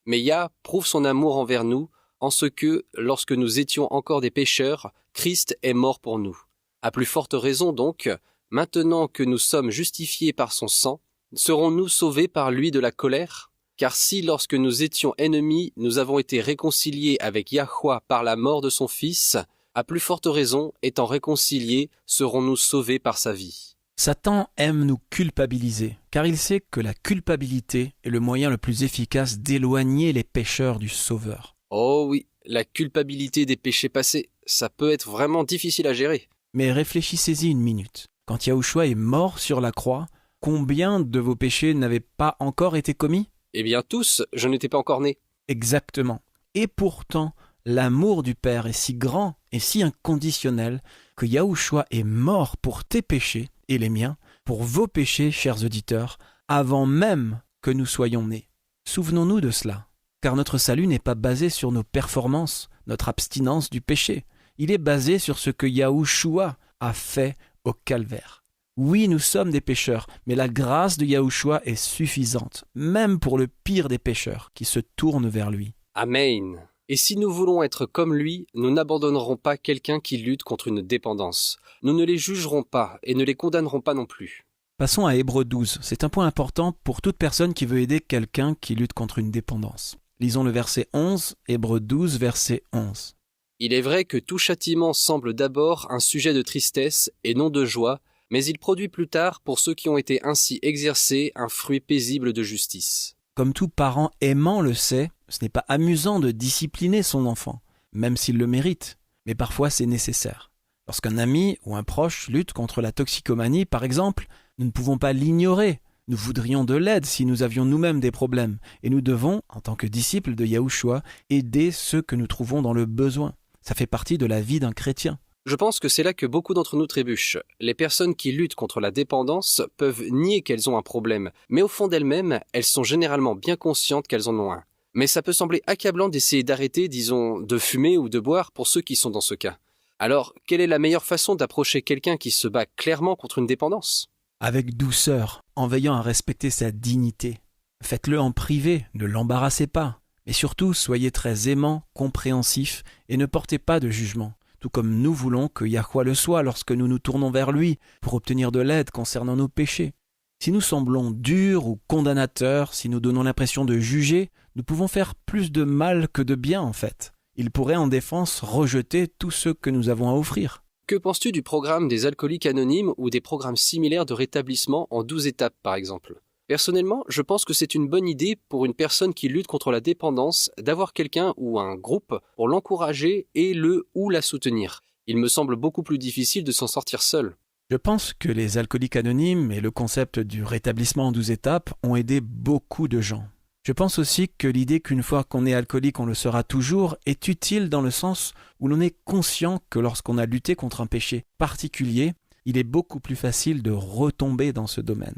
Mais Yah prouve son amour envers nous, en ce que, lorsque nous étions encore des pécheurs, Christ est mort pour nous. À plus forte raison donc, maintenant que nous sommes justifiés par son sang, serons-nous sauvés par lui de la colère ? Car si, lorsque nous étions ennemis, nous avons été réconciliés avec Yahweh par la mort de son Fils, à plus forte raison, étant réconciliés, serons-nous sauvés par sa vie. » Satan aime nous culpabiliser, car il sait que la culpabilité est le moyen le plus efficace d'éloigner les pécheurs du Sauveur. Oh oui, la culpabilité des péchés passés, ça peut être vraiment difficile à gérer. Mais réfléchissez-y une minute. Quand Yahushua est mort sur la croix, combien de vos péchés n'avaient pas encore été commis ? Eh bien tous, je n'étais pas encore né. Exactement. Et pourtant, L'amour du Père est si grand et si inconditionnel que Yahushua est mort pour tes péchés et les miens, pour vos péchés, chers auditeurs, avant même que nous soyons nés. Souvenons-nous de cela, car notre salut n'est pas basé sur nos performances, notre abstinence du péché. Il est basé sur ce que Yahushua a fait au calvaire. Oui, nous sommes des pécheurs, mais la grâce de Yahushua est suffisante, même pour le pire des pécheurs qui se tournent vers lui. Amen. Et si nous voulons être comme lui, nous n'abandonnerons pas quelqu'un qui lutte contre une dépendance. Nous ne les jugerons pas et ne les condamnerons pas non plus. Passons à Hébreux 12. C'est un point important pour toute personne qui veut aider quelqu'un qui lutte contre une dépendance. Lisons le verset 11, Hébreux 12, verset 11. Il est vrai que tout châtiment semble d'abord un sujet de tristesse et non de joie, mais il produit plus tard, pour ceux qui ont été ainsi exercés, un fruit paisible de justice. Comme tout parent aimant le sait, ce n'est pas amusant de discipliner son enfant, même s'il le mérite, mais parfois c'est nécessaire. Lorsqu'un ami ou un proche lutte contre la toxicomanie, par exemple, nous ne pouvons pas l'ignorer. Nous voudrions de l'aide si nous avions nous-mêmes des problèmes, et nous devons, en tant que disciples de Yahushua, aider ceux que nous trouvons dans le besoin. Ça fait partie de la vie d'un chrétien. Je pense que c'est là que beaucoup d'entre nous trébuchent. Les personnes qui luttent contre la dépendance peuvent nier qu'elles ont un problème, mais au fond d'elles-mêmes, elles sont généralement bien conscientes qu'elles en ont un. Mais ça peut sembler accablant d'essayer d'arrêter, disons, de fumer ou de boire pour ceux qui sont dans ce cas. Alors, quelle est la meilleure façon d'approcher quelqu'un qui se bat clairement contre une dépendance ? Avec douceur, en veillant à respecter sa dignité. Faites-le en privé, ne l'embarrassez pas. Mais surtout, soyez très aimant, compréhensif et ne portez pas de jugement. Tout comme nous voulons que Yahuwah le soit lorsque nous nous tournons vers lui pour obtenir de l'aide concernant nos péchés. Si nous semblons durs ou condamnateurs, si nous donnons l'impression de juger, nous pouvons faire plus de mal que de bien en fait. Il pourrait en défense rejeter tout ce que nous avons à offrir. Que penses-tu du programme des alcooliques anonymes ou des programmes similaires de rétablissement en 12 étapes par exemple ? Personnellement, je pense que c'est une bonne idée pour une personne qui lutte contre la dépendance d'avoir quelqu'un ou un groupe pour l'encourager et le ou la soutenir. Il me semble beaucoup plus difficile de s'en sortir seul. Je pense que les alcooliques anonymes et le concept du rétablissement en 12 étapes ont aidé beaucoup de gens. Je pense aussi que l'idée qu'une fois qu'on est alcoolique, on le sera toujours est utile dans le sens où l'on est conscient que lorsqu'on a lutté contre un péché particulier, il est beaucoup plus facile de retomber dans ce domaine.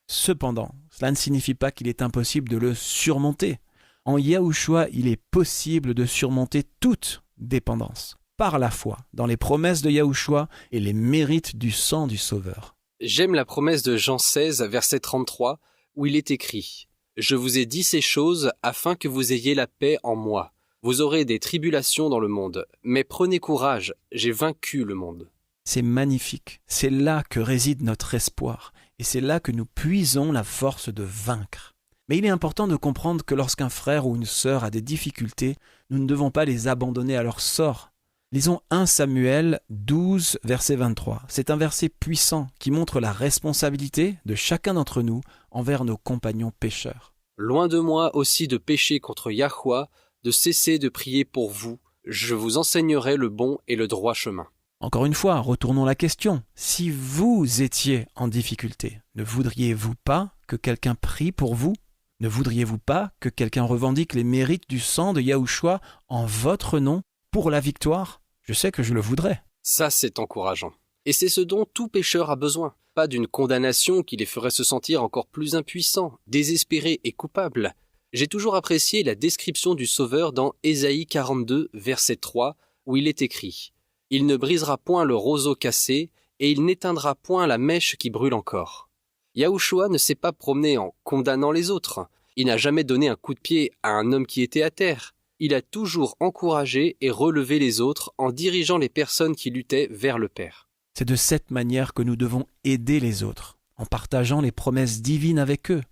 Cependant, cela ne signifie pas qu'il est impossible de le surmonter. En Yahushua, il est possible de surmonter toute dépendance, par la foi, dans les promesses de Yahushua et les mérites du sang du Sauveur. J'aime la promesse de Jean 16, verset 33, où il est écrit « Je vous ai dit ces choses afin que vous ayez la paix en moi. Vous aurez des tribulations dans le monde, mais prenez courage, j'ai vaincu le monde. » C'est magnifique, c'est là que réside notre espoir, et c'est là que nous puisons la force de vaincre. Mais il est important de comprendre que lorsqu'un frère ou une sœur a des difficultés, nous ne devons pas les abandonner à leur sort. Lisons 1 Samuel 12, verset 23. C'est un verset puissant qui montre la responsabilité de chacun d'entre nous envers nos compagnons pécheurs. « Loin de moi aussi de pécher contre Yahuwah, de cesser de prier pour vous. Je vous enseignerai le bon et le droit chemin. » Encore une fois, retournons la question. Si vous étiez en difficulté, ne voudriez-vous pas que quelqu'un prie pour vous ? Ne voudriez-vous pas que quelqu'un revendique les mérites du sang de Yahushua en votre nom pour la victoire ? Je sais que je le voudrais. Ça, c'est encourageant. Et c'est ce dont tout pécheur a besoin. Pas d'une condamnation qui les ferait se sentir encore plus impuissants, désespérés et coupables. J'ai toujours apprécié la description du Sauveur dans Ésaïe 42, verset 3, où il est écrit « Il ne brisera point le roseau cassé, et il n'éteindra point la mèche qui brûle encore. » Yahushua ne s'est pas promené en condamnant les autres. Il n'a jamais donné un coup de pied à un homme qui était à terre. Il a toujours encouragé et relevé les autres en dirigeant les personnes qui luttaient vers le Père. C'est de cette manière que nous devons aider les autres, en partageant les promesses divines avec eux.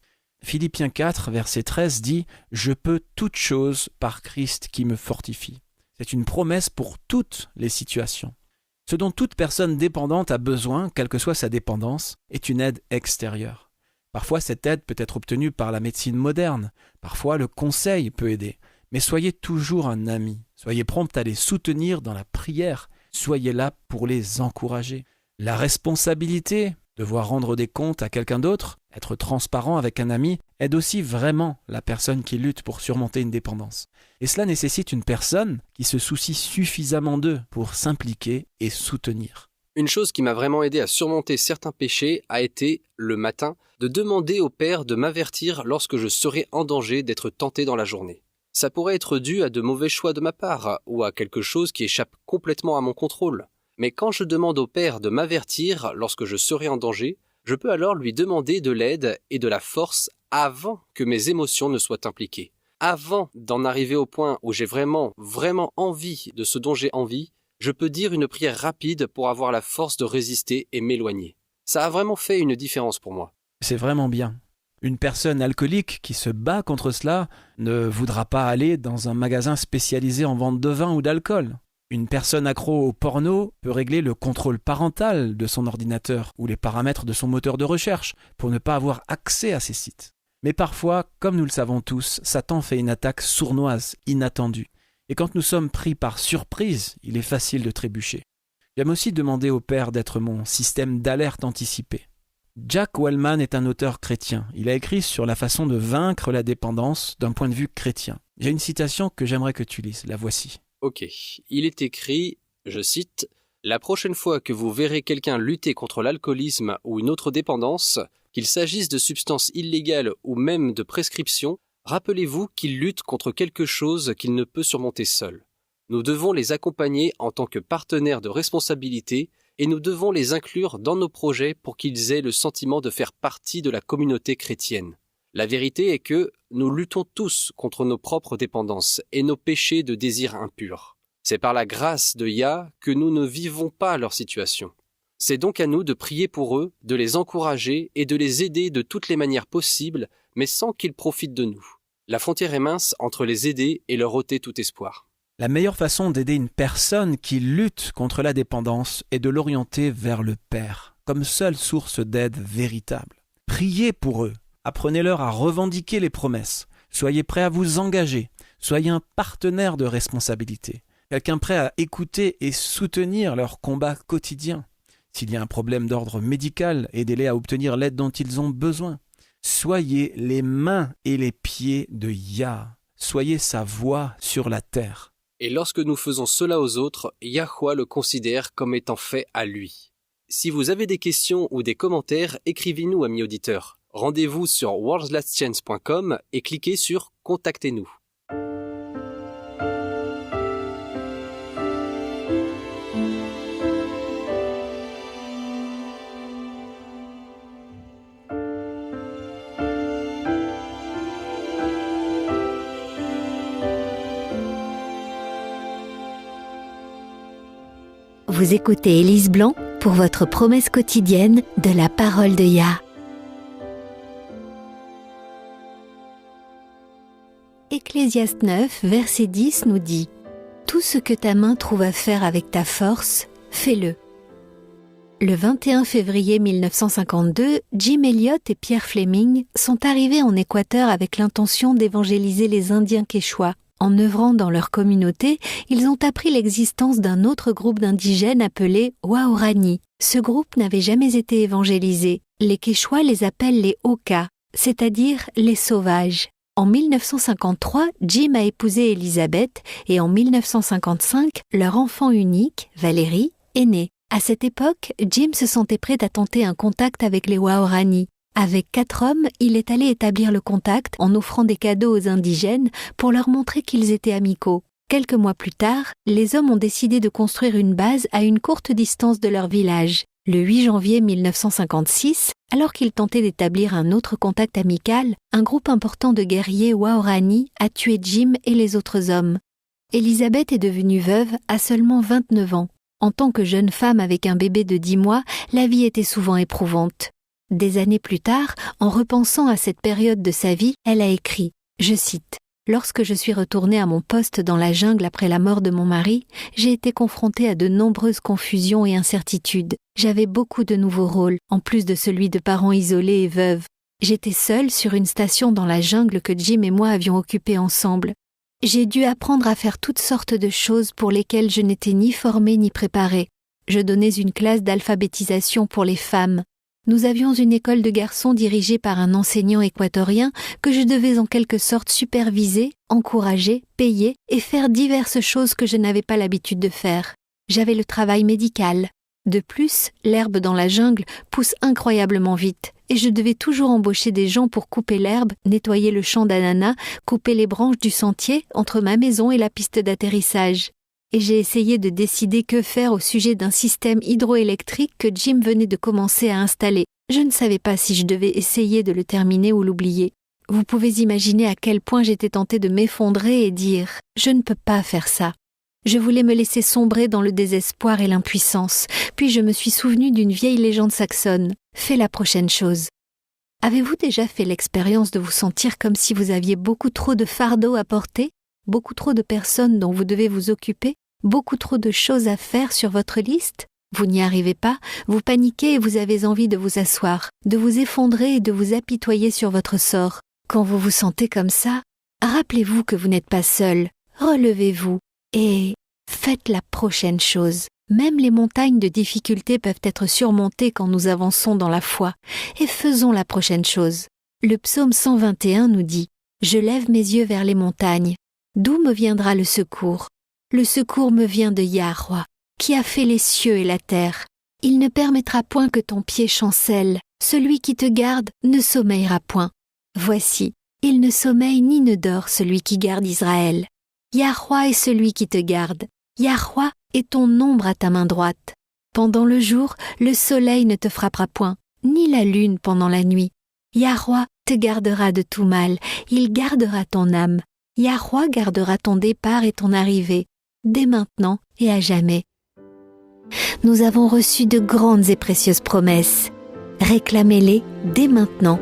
Philippiens 4, verset 13 dit « Je peux toutes choses par Christ qui me fortifie ». C'est une promesse pour toutes les situations. Ce dont toute personne dépendante a besoin, quelle que soit sa dépendance, est une aide extérieure. Parfois, cette aide peut être obtenue par la médecine moderne. Parfois, le conseil peut aider. Mais soyez toujours un ami. Soyez prompt à les soutenir dans la prière. Soyez là pour les encourager. La responsabilité, devoir rendre des comptes à quelqu'un d'autre, Être transparent avec un ami aide aussi vraiment la personne qui lutte pour surmonter une dépendance. Et cela nécessite une personne qui se soucie suffisamment d'eux pour s'impliquer et soutenir. Une chose qui m'a vraiment aidé à surmonter certains péchés a été, le matin, de demander au Père de m'avertir lorsque je serais en danger d'être tenté dans la journée. Ça pourrait être dû à de mauvais choix de ma part ou à quelque chose qui échappe complètement à mon contrôle. Mais quand je demande au Père de m'avertir lorsque je serai en danger, je peux alors lui demander de l'aide et de la force avant que mes émotions ne soient impliquées. Avant d'en arriver au point où j'ai vraiment envie de ce dont j'ai envie, je peux dire une prière rapide pour avoir la force de résister et m'éloigner. Ça a vraiment fait une différence pour moi. C'est vraiment bien. Une personne alcoolique qui se bat contre cela ne voudra pas aller dans un magasin spécialisé en vente de vin ou d'alcool. Une personne accro au porno peut régler le contrôle parental de son ordinateur ou les paramètres de son moteur de recherche pour ne pas avoir accès à ces sites. Mais parfois, comme nous le savons tous, Satan fait une attaque sournoise, inattendue. Et quand nous sommes pris par surprise, il est facile de trébucher. J'aime aussi demander au Père d'être mon système d'alerte anticipé. Jack Wellman est un auteur chrétien. Il a écrit sur la façon de vaincre la dépendance d'un point de vue chrétien. J'ai une citation que j'aimerais que tu lises, la voici. Ok, il est écrit, je cite, « La prochaine fois que vous verrez quelqu'un lutter contre l'alcoolisme ou une autre dépendance, qu'il s'agisse de substances illégales ou même de prescriptions, rappelez-vous qu'il lutte contre quelque chose qu'il ne peut surmonter seul. Nous devons les accompagner en tant que partenaires de responsabilité et nous devons les inclure dans nos projets pour qu'ils aient le sentiment de faire partie de la communauté chrétienne. La vérité est que nous luttons tous contre nos propres dépendances et nos péchés de désir impurs. C'est par la grâce de Yah que nous ne vivons pas leur situation. C'est donc à nous de prier pour eux, de les encourager et de les aider de toutes les manières possibles, mais sans qu'ils profitent de nous. La frontière est mince entre les aider et leur ôter tout espoir. La meilleure façon d'aider une personne qui lutte contre la dépendance est de l'orienter vers le Père, comme seule source d'aide véritable. Priez pour eux, apprenez-leur à revendiquer les promesses, soyez prêts à vous engager, soyez un partenaire de responsabilité, quelqu'un prêt à écouter et soutenir leur combat quotidien. S'il y a un problème d'ordre médical, aidez-les à obtenir l'aide dont ils ont besoin. Soyez les mains et les pieds de Yah, soyez sa voix sur la terre. Et lorsque nous faisons cela aux autres, Yahweh le considère comme étant fait à lui. Si vous avez des questions ou des commentaires, écrivez-nous, amis auditeurs. Rendez-vous sur worldslastchance.com et cliquez sur « Contactez-nous ». Vous écoutez Élise Blanc pour votre promesse quotidienne de la parole de Yah. Ecclésiaste 9, verset 10 nous dit « Tout ce que ta main trouve à faire avec ta force, fais-le ». Le 21 février 1952, Jim Elliot et Pierre Fleming sont arrivés en Équateur avec l'intention d'évangéliser les Indiens Quechua. En œuvrant dans leur communauté, ils ont appris l'existence d'un autre groupe d'indigènes appelé Waorani. Ce groupe n'avait jamais été évangélisé. Les Quechua les appellent les Oka, c'est-à-dire les sauvages. En 1953, Jim a épousé Elisabeth et en 1955, leur enfant unique, Valérie, est né. À cette époque, Jim se sentait prêt à tenter un contact avec les Waorani. Avec 4 hommes, il est allé établir le contact en offrant des cadeaux aux indigènes pour leur montrer qu'ils étaient amicaux. Quelques mois plus tard, les hommes ont décidé de construire une base à une courte distance de leur village. Le 8 janvier 1956, alors qu'ils tentaient d'établir un autre contact amical, un groupe important de guerriers Waorani a tué Jim et les autres hommes. Elisabeth est devenue veuve à seulement 29 ans. En tant que jeune femme avec un bébé de 10 mois, la vie était souvent éprouvante. Des années plus tard, en repensant à cette période de sa vie, elle a écrit, je cite, « Lorsque je suis retournée à mon poste dans la jungle après la mort de mon mari, j'ai été confrontée à de nombreuses confusions et incertitudes. J'avais beaucoup de nouveaux rôles, en plus de celui de parent isolé et veuve. J'étais seule sur une station dans la jungle que Jim et moi avions occupée ensemble. J'ai dû apprendre à faire toutes sortes de choses pour lesquelles je n'étais ni formée ni préparée. Je donnais une classe d'alphabétisation pour les femmes. Nous avions une école de garçons dirigée par un enseignant équatorien que je devais en quelque sorte superviser, encourager, payer et faire diverses choses que je n'avais pas l'habitude de faire. J'avais le travail médical. De plus, l'herbe dans la jungle pousse incroyablement vite et je devais toujours embaucher des gens pour couper l'herbe, nettoyer le champ d'ananas, couper les branches du sentier entre ma maison et la piste d'atterrissage. Et j'ai essayé de décider que faire au sujet d'un système hydroélectrique que Jim venait de commencer à installer. Je ne savais pas si je devais essayer de le terminer ou l'oublier. Vous pouvez imaginer à quel point j'étais tentée de m'effondrer et dire « Je ne peux pas faire ça ». Je voulais me laisser sombrer dans le désespoir et l'impuissance, puis je me suis souvenue d'une vieille légende saxonne « Fais la prochaine chose ». Avez-vous déjà fait l'expérience de vous sentir comme si vous aviez beaucoup trop de fardeaux à porter, beaucoup trop de personnes dont vous devez vous occuper, beaucoup trop de choses à faire sur votre liste? Vous n'y arrivez pas, vous paniquez et vous avez envie de vous asseoir, de vous effondrer et de vous apitoyer sur votre sort. Quand vous vous sentez comme ça, rappelez-vous que vous n'êtes pas seul, relevez-vous et faites la prochaine chose. Même les montagnes de difficultés peuvent être surmontées quand nous avançons dans la foi, et faisons la prochaine chose. Le psaume 121 nous dit « Je lève mes yeux vers les montagnes. D'où me viendra le secours? Le secours me vient de Yahweh, qui a fait les cieux et la terre. Il ne permettra point que ton pied chancelle. Celui qui te garde ne sommeillera point. Voici, il ne sommeille ni ne dort celui qui garde Israël. Yahweh est celui qui te garde. Yahweh est ton ombre à ta main droite. Pendant le jour, le soleil ne te frappera point, ni la lune pendant la nuit. Yahweh te gardera de tout mal, il gardera ton âme. Yahweh gardera ton départ et ton arrivée, dès maintenant et à jamais. Nous avons reçu de grandes et précieuses promesses. Réclamez-les dès maintenant.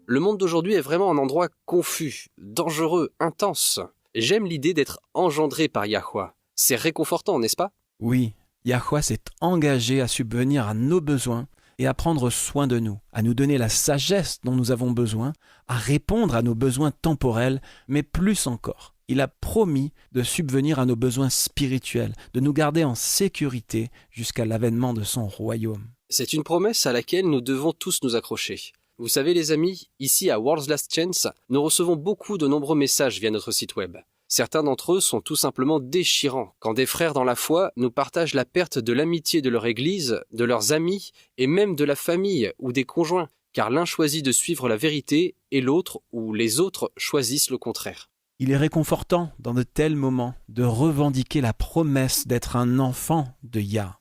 Le monde d'aujourd'hui est vraiment un endroit confus, dangereux, intense. J'aime l'idée d'être engendré par Yahweh. C'est réconfortant, n'est-ce pas? Oui, Yahweh s'est engagé à subvenir à nos besoins et à prendre soin de nous, à nous donner la sagesse dont nous avons besoin, à répondre à nos besoins temporels, mais plus encore. Il a promis de subvenir à nos besoins spirituels, de nous garder en sécurité jusqu'à l'avènement de son royaume. C'est une promesse à laquelle nous devons tous nous accrocher. Vous savez les amis, ici à World's Last Chance, nous recevons beaucoup de nombreux messages via notre site web. Certains d'entre eux sont tout simplement déchirants, quand des frères dans la foi nous partagent la perte de l'amitié de leur église, de leurs amis et même de la famille ou des conjoints, car l'un choisit de suivre la vérité et l'autre ou les autres choisissent le contraire. Il est réconfortant dans de tels moments de revendiquer la promesse d'être un enfant de Yah.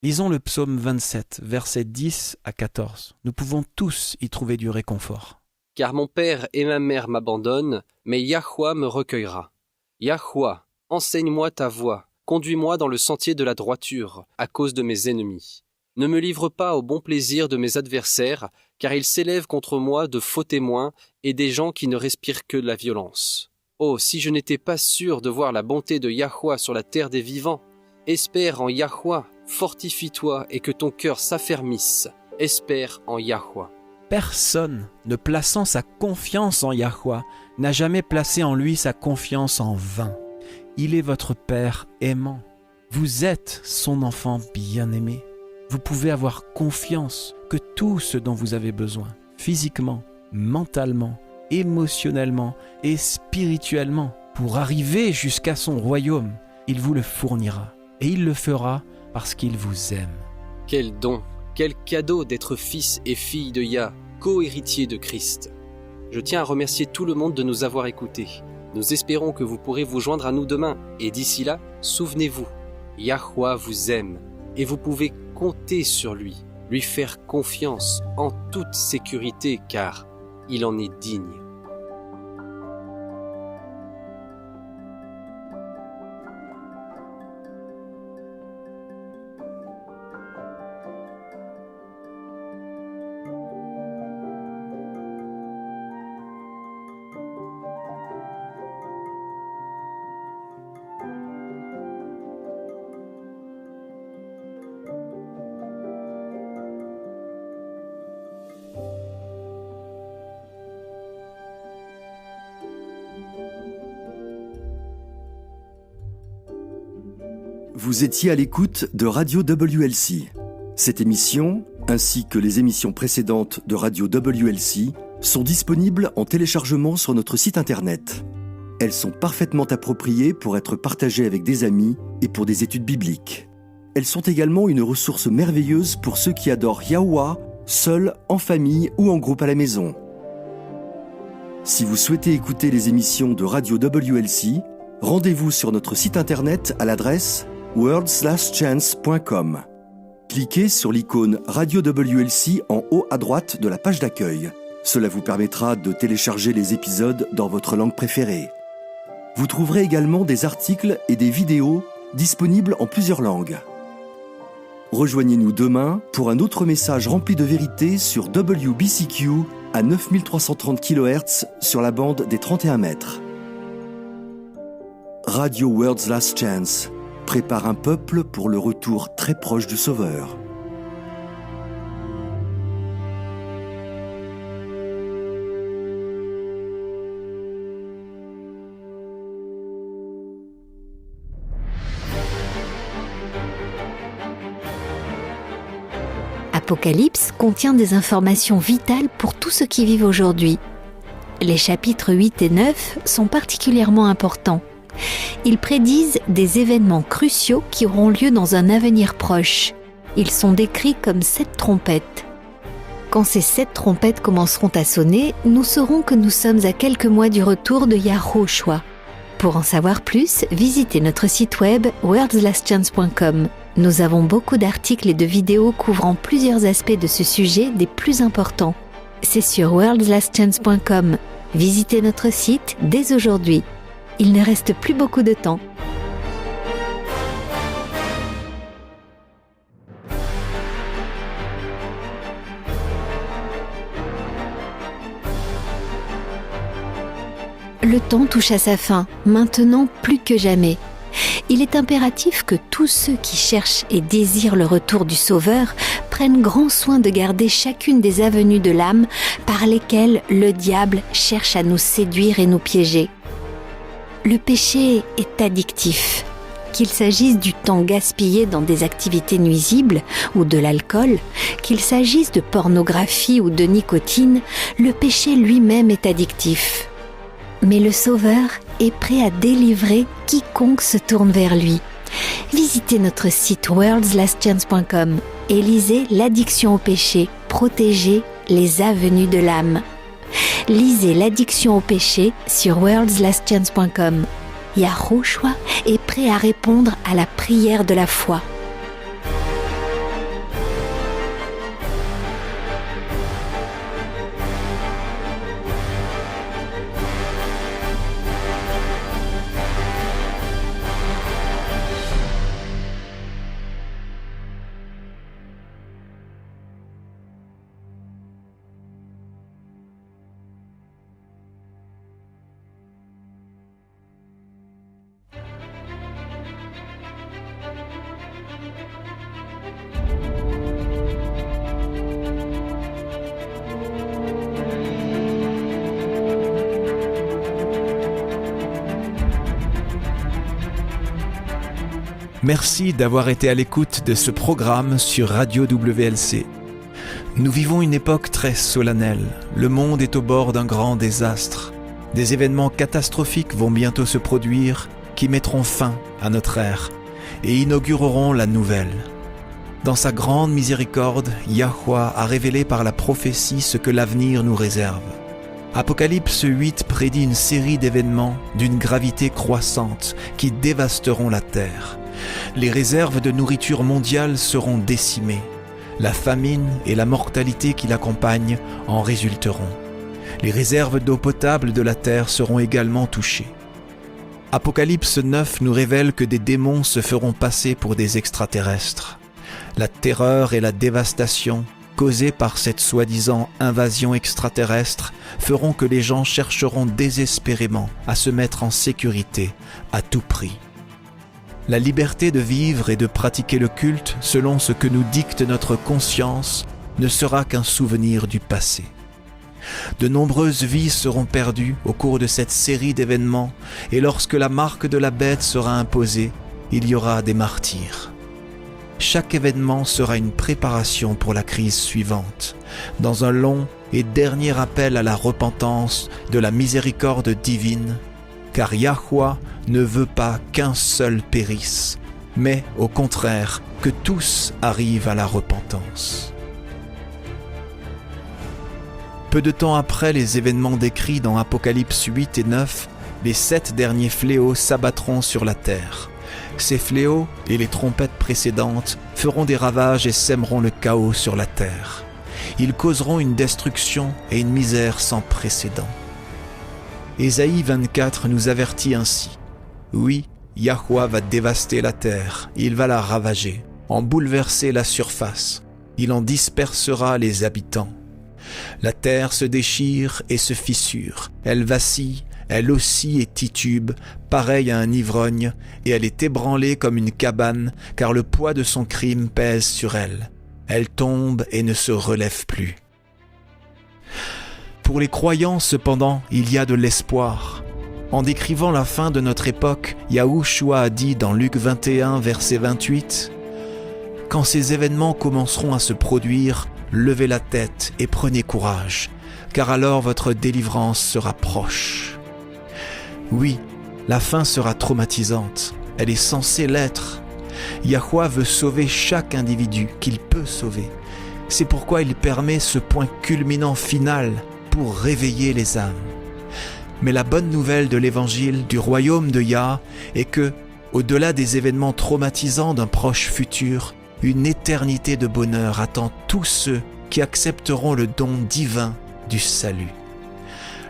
Lisons le psaume 27, versets 10 à 14. Nous pouvons tous y trouver du réconfort. « Car mon père et ma mère m'abandonnent, mais Yahweh me recueillera. Yahweh, enseigne-moi ta voie, conduis-moi dans le sentier de la droiture, à cause de mes ennemis. Ne me livre pas au bon plaisir de mes adversaires, car ils s'élèvent contre moi de faux témoins et des gens qui ne respirent que de la violence. Oh, si je n'étais pas sûr de voir la bonté de Yahweh sur la terre des vivants! Espère en Yahweh, fortifie-toi et que ton cœur s'affermisse. Espère en Yahweh. » Personne ne plaçant sa confiance en Yahweh n'a jamais placé en lui sa confiance en vain. Il est votre Père aimant. Vous êtes son enfant bien-aimé. Vous pouvez avoir confiance que tout ce dont vous avez besoin, physiquement, mentalement, émotionnellement et spirituellement, pour arriver jusqu'à son royaume, il vous le fournira. Et il le fera parce qu'il vous aime. Quel don, quel cadeau d'être fils et fille de Yah, co-héritier de Christ. Je tiens à remercier tout le monde de nous avoir écoutés. Nous espérons que vous pourrez vous joindre à nous demain. Et d'ici là, souvenez-vous, Yahweh vous aime et vous pouvez compter sur lui, lui faire confiance en toute sécurité car il en est digne. Vous étiez à l'écoute de Radio WLC. Cette émission, ainsi que les émissions précédentes de Radio WLC, sont disponibles en téléchargement sur notre site internet. Elles sont parfaitement appropriées pour être partagées avec des amis et pour des études bibliques. Elles sont également une ressource merveilleuse pour ceux qui adorent Yahuwah, seuls, en famille ou en groupe à la maison. Si vous souhaitez écouter les émissions de Radio WLC, rendez-vous sur notre site internet à l'adresse worldslastchance.com. Cliquez sur l'icône Radio WLC en haut à droite de la page d'accueil. Cela vous permettra de télécharger les épisodes dans votre langue préférée. Vous trouverez également des articles et des vidéos disponibles en plusieurs langues. Rejoignez-nous demain pour un autre message rempli de vérité sur WBCQ à 9330 kHz sur la bande des 31 mètres. Radio World's Last Chance prépare un peuple pour le retour très proche du Sauveur. Apocalypse contient des informations vitales pour tous ceux qui vivent aujourd'hui. Les chapitres 8 et 9 sont particulièrement importants. Ils prédisent des événements cruciaux qui auront lieu dans un avenir proche. Ils sont décrits comme 7 trompettes. Quand ces 7 trompettes commenceront à sonner, nous saurons que nous sommes à quelques mois du retour de Yahushua. Pour en savoir plus, visitez notre site web worldslastchance.com. Nous avons beaucoup d'articles et de vidéos couvrant plusieurs aspects de ce sujet des plus importants. C'est sur worldslastchance.com. Visitez notre site dès aujourd'hui. Il ne reste plus beaucoup de temps. Le temps touche à sa fin, maintenant plus que jamais. Il est impératif que tous ceux qui cherchent et désirent le retour du Sauveur prennent grand soin de garder chacune des avenues de l'âme par lesquelles le diable cherche à nous séduire et nous piéger. Le péché est addictif. Qu'il s'agisse du temps gaspillé dans des activités nuisibles ou de l'alcool, qu'il s'agisse de pornographie ou de nicotine, le péché lui-même est addictif. Mais le Sauveur est prêt à délivrer quiconque se tourne vers lui. Visitez notre site worldslastchance.com et lisez l'addiction au péché, protégez les avenues de l'âme. Lisez l'addiction au péché sur worldslastchance.com. Yahushua est prêt à répondre à la prière de la foi. Merci d'avoir été à l'écoute de ce programme sur Radio WLC. Nous vivons une époque très solennelle. Le monde est au bord d'un grand désastre. Des événements catastrophiques vont bientôt se produire qui mettront fin à notre ère et inaugureront la nouvelle. Dans sa grande miséricorde, Yahuwah a révélé par la prophétie ce que l'avenir nous réserve. Apocalypse 8 prédit une série d'événements d'une gravité croissante qui dévasteront la terre. Les réserves de nourriture mondiale seront décimées. La famine et la mortalité qui l'accompagnent en résulteront. Les réserves d'eau potable de la terre seront également touchées. Apocalypse 9 nous révèle que des démons se feront passer pour des extraterrestres. La terreur et la dévastation causées par cette soi-disant invasion extraterrestre feront que les gens chercheront désespérément à se mettre en sécurité à tout prix. La liberté de vivre et de pratiquer le culte selon ce que nous dicte notre conscience ne sera qu'un souvenir du passé. De nombreuses vies seront perdues au cours de cette série d'événements et lorsque la marque de la bête sera imposée, il y aura des martyrs. Chaque événement sera une préparation pour la crise suivante, dans un long et dernier appel à la repentance de la miséricorde divine, car Yahweh ne veut pas qu'un seul périsse, mais au contraire que tous arrivent à la repentance. Peu de temps après les événements décrits dans Apocalypse 8 et 9, les 7 derniers fléaux s'abattront sur la terre. Ces fléaux et les trompettes précédentes feront des ravages et sèmeront le chaos sur la terre. Ils causeront une destruction et une misère sans précédent. Ésaïe 24 nous avertit ainsi. Oui, Yahweh va dévaster la terre, il va la ravager, en bouleverser la surface, il en dispersera les habitants. La terre se déchire et se fissure, elle vacille, elle oscille et titube, pareille à un ivrogne, et elle est ébranlée comme une cabane, car le poids de son crime pèse sur elle. Elle tombe et ne se relève plus. Pour les croyants, cependant, il y a de l'espoir. En décrivant la fin de notre époque, Yahushua a dit dans Luc 21, verset 28, « Quand ces événements commenceront à se produire, levez la tête et prenez courage, car alors votre délivrance sera proche. » Oui, la fin sera traumatisante, elle est censée l'être. Yahweh veut sauver chaque individu qu'il peut sauver. C'est pourquoi il permet ce point culminant final pour réveiller les âmes. Mais la bonne nouvelle de l'évangile du royaume de Yah est que, au-delà des événements traumatisants d'un proche futur, une éternité de bonheur attend tous ceux qui accepteront le don divin du salut.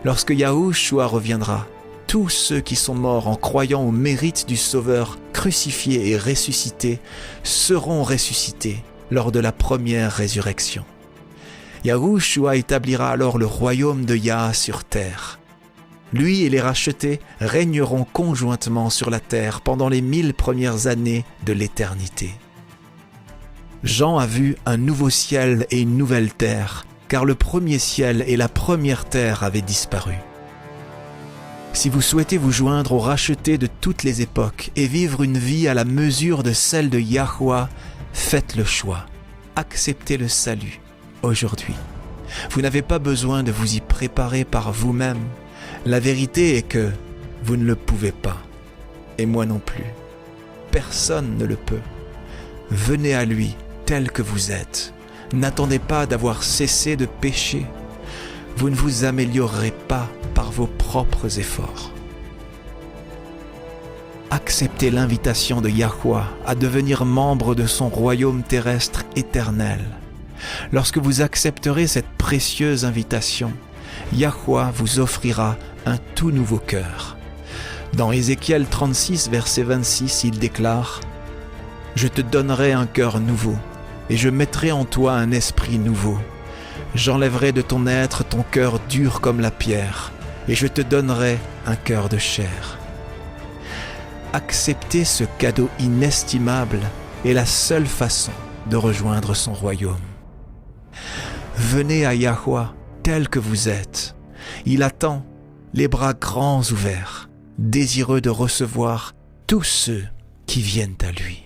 Lorsque Yahushua reviendra, tous ceux qui sont morts en croyant au mérite du Sauveur crucifié et ressuscité seront ressuscités lors de la première résurrection. Yahushua établira alors le royaume de Yah sur terre. Lui et les rachetés régneront conjointement sur la terre pendant les 1000 premières années de l'éternité. Jean a vu un nouveau ciel et une nouvelle terre, car le premier ciel et la première terre avaient disparu. Si vous souhaitez vous joindre aux rachetés de toutes les époques et vivre une vie à la mesure de celle de Yahweh, faites le choix. Acceptez le salut aujourd'hui. Vous n'avez pas besoin de vous y préparer par vous-même. La vérité est que vous ne le pouvez pas. Et moi non plus. Personne ne le peut. Venez à lui tel que vous êtes. N'attendez pas d'avoir cessé de pécher. Vous ne vous améliorerez pas par vos propres efforts. Acceptez l'invitation de Yahweh à devenir membre de son royaume terrestre éternel. Lorsque vous accepterez cette précieuse invitation, Yahweh vous offrira un tout nouveau cœur. Dans Ézéchiel 36, verset 26, il déclare « Je te donnerai un cœur nouveau, et je mettrai en toi un esprit nouveau. J'enlèverai de ton être ton cœur dur comme la pierre, et je te donnerai un cœur de chair. » Accepter ce cadeau inestimable est la seule façon de rejoindre son royaume. Venez à Yahweh tel que vous êtes. Il attend, les bras grands ouverts, désireux de recevoir tous ceux qui viennent à lui.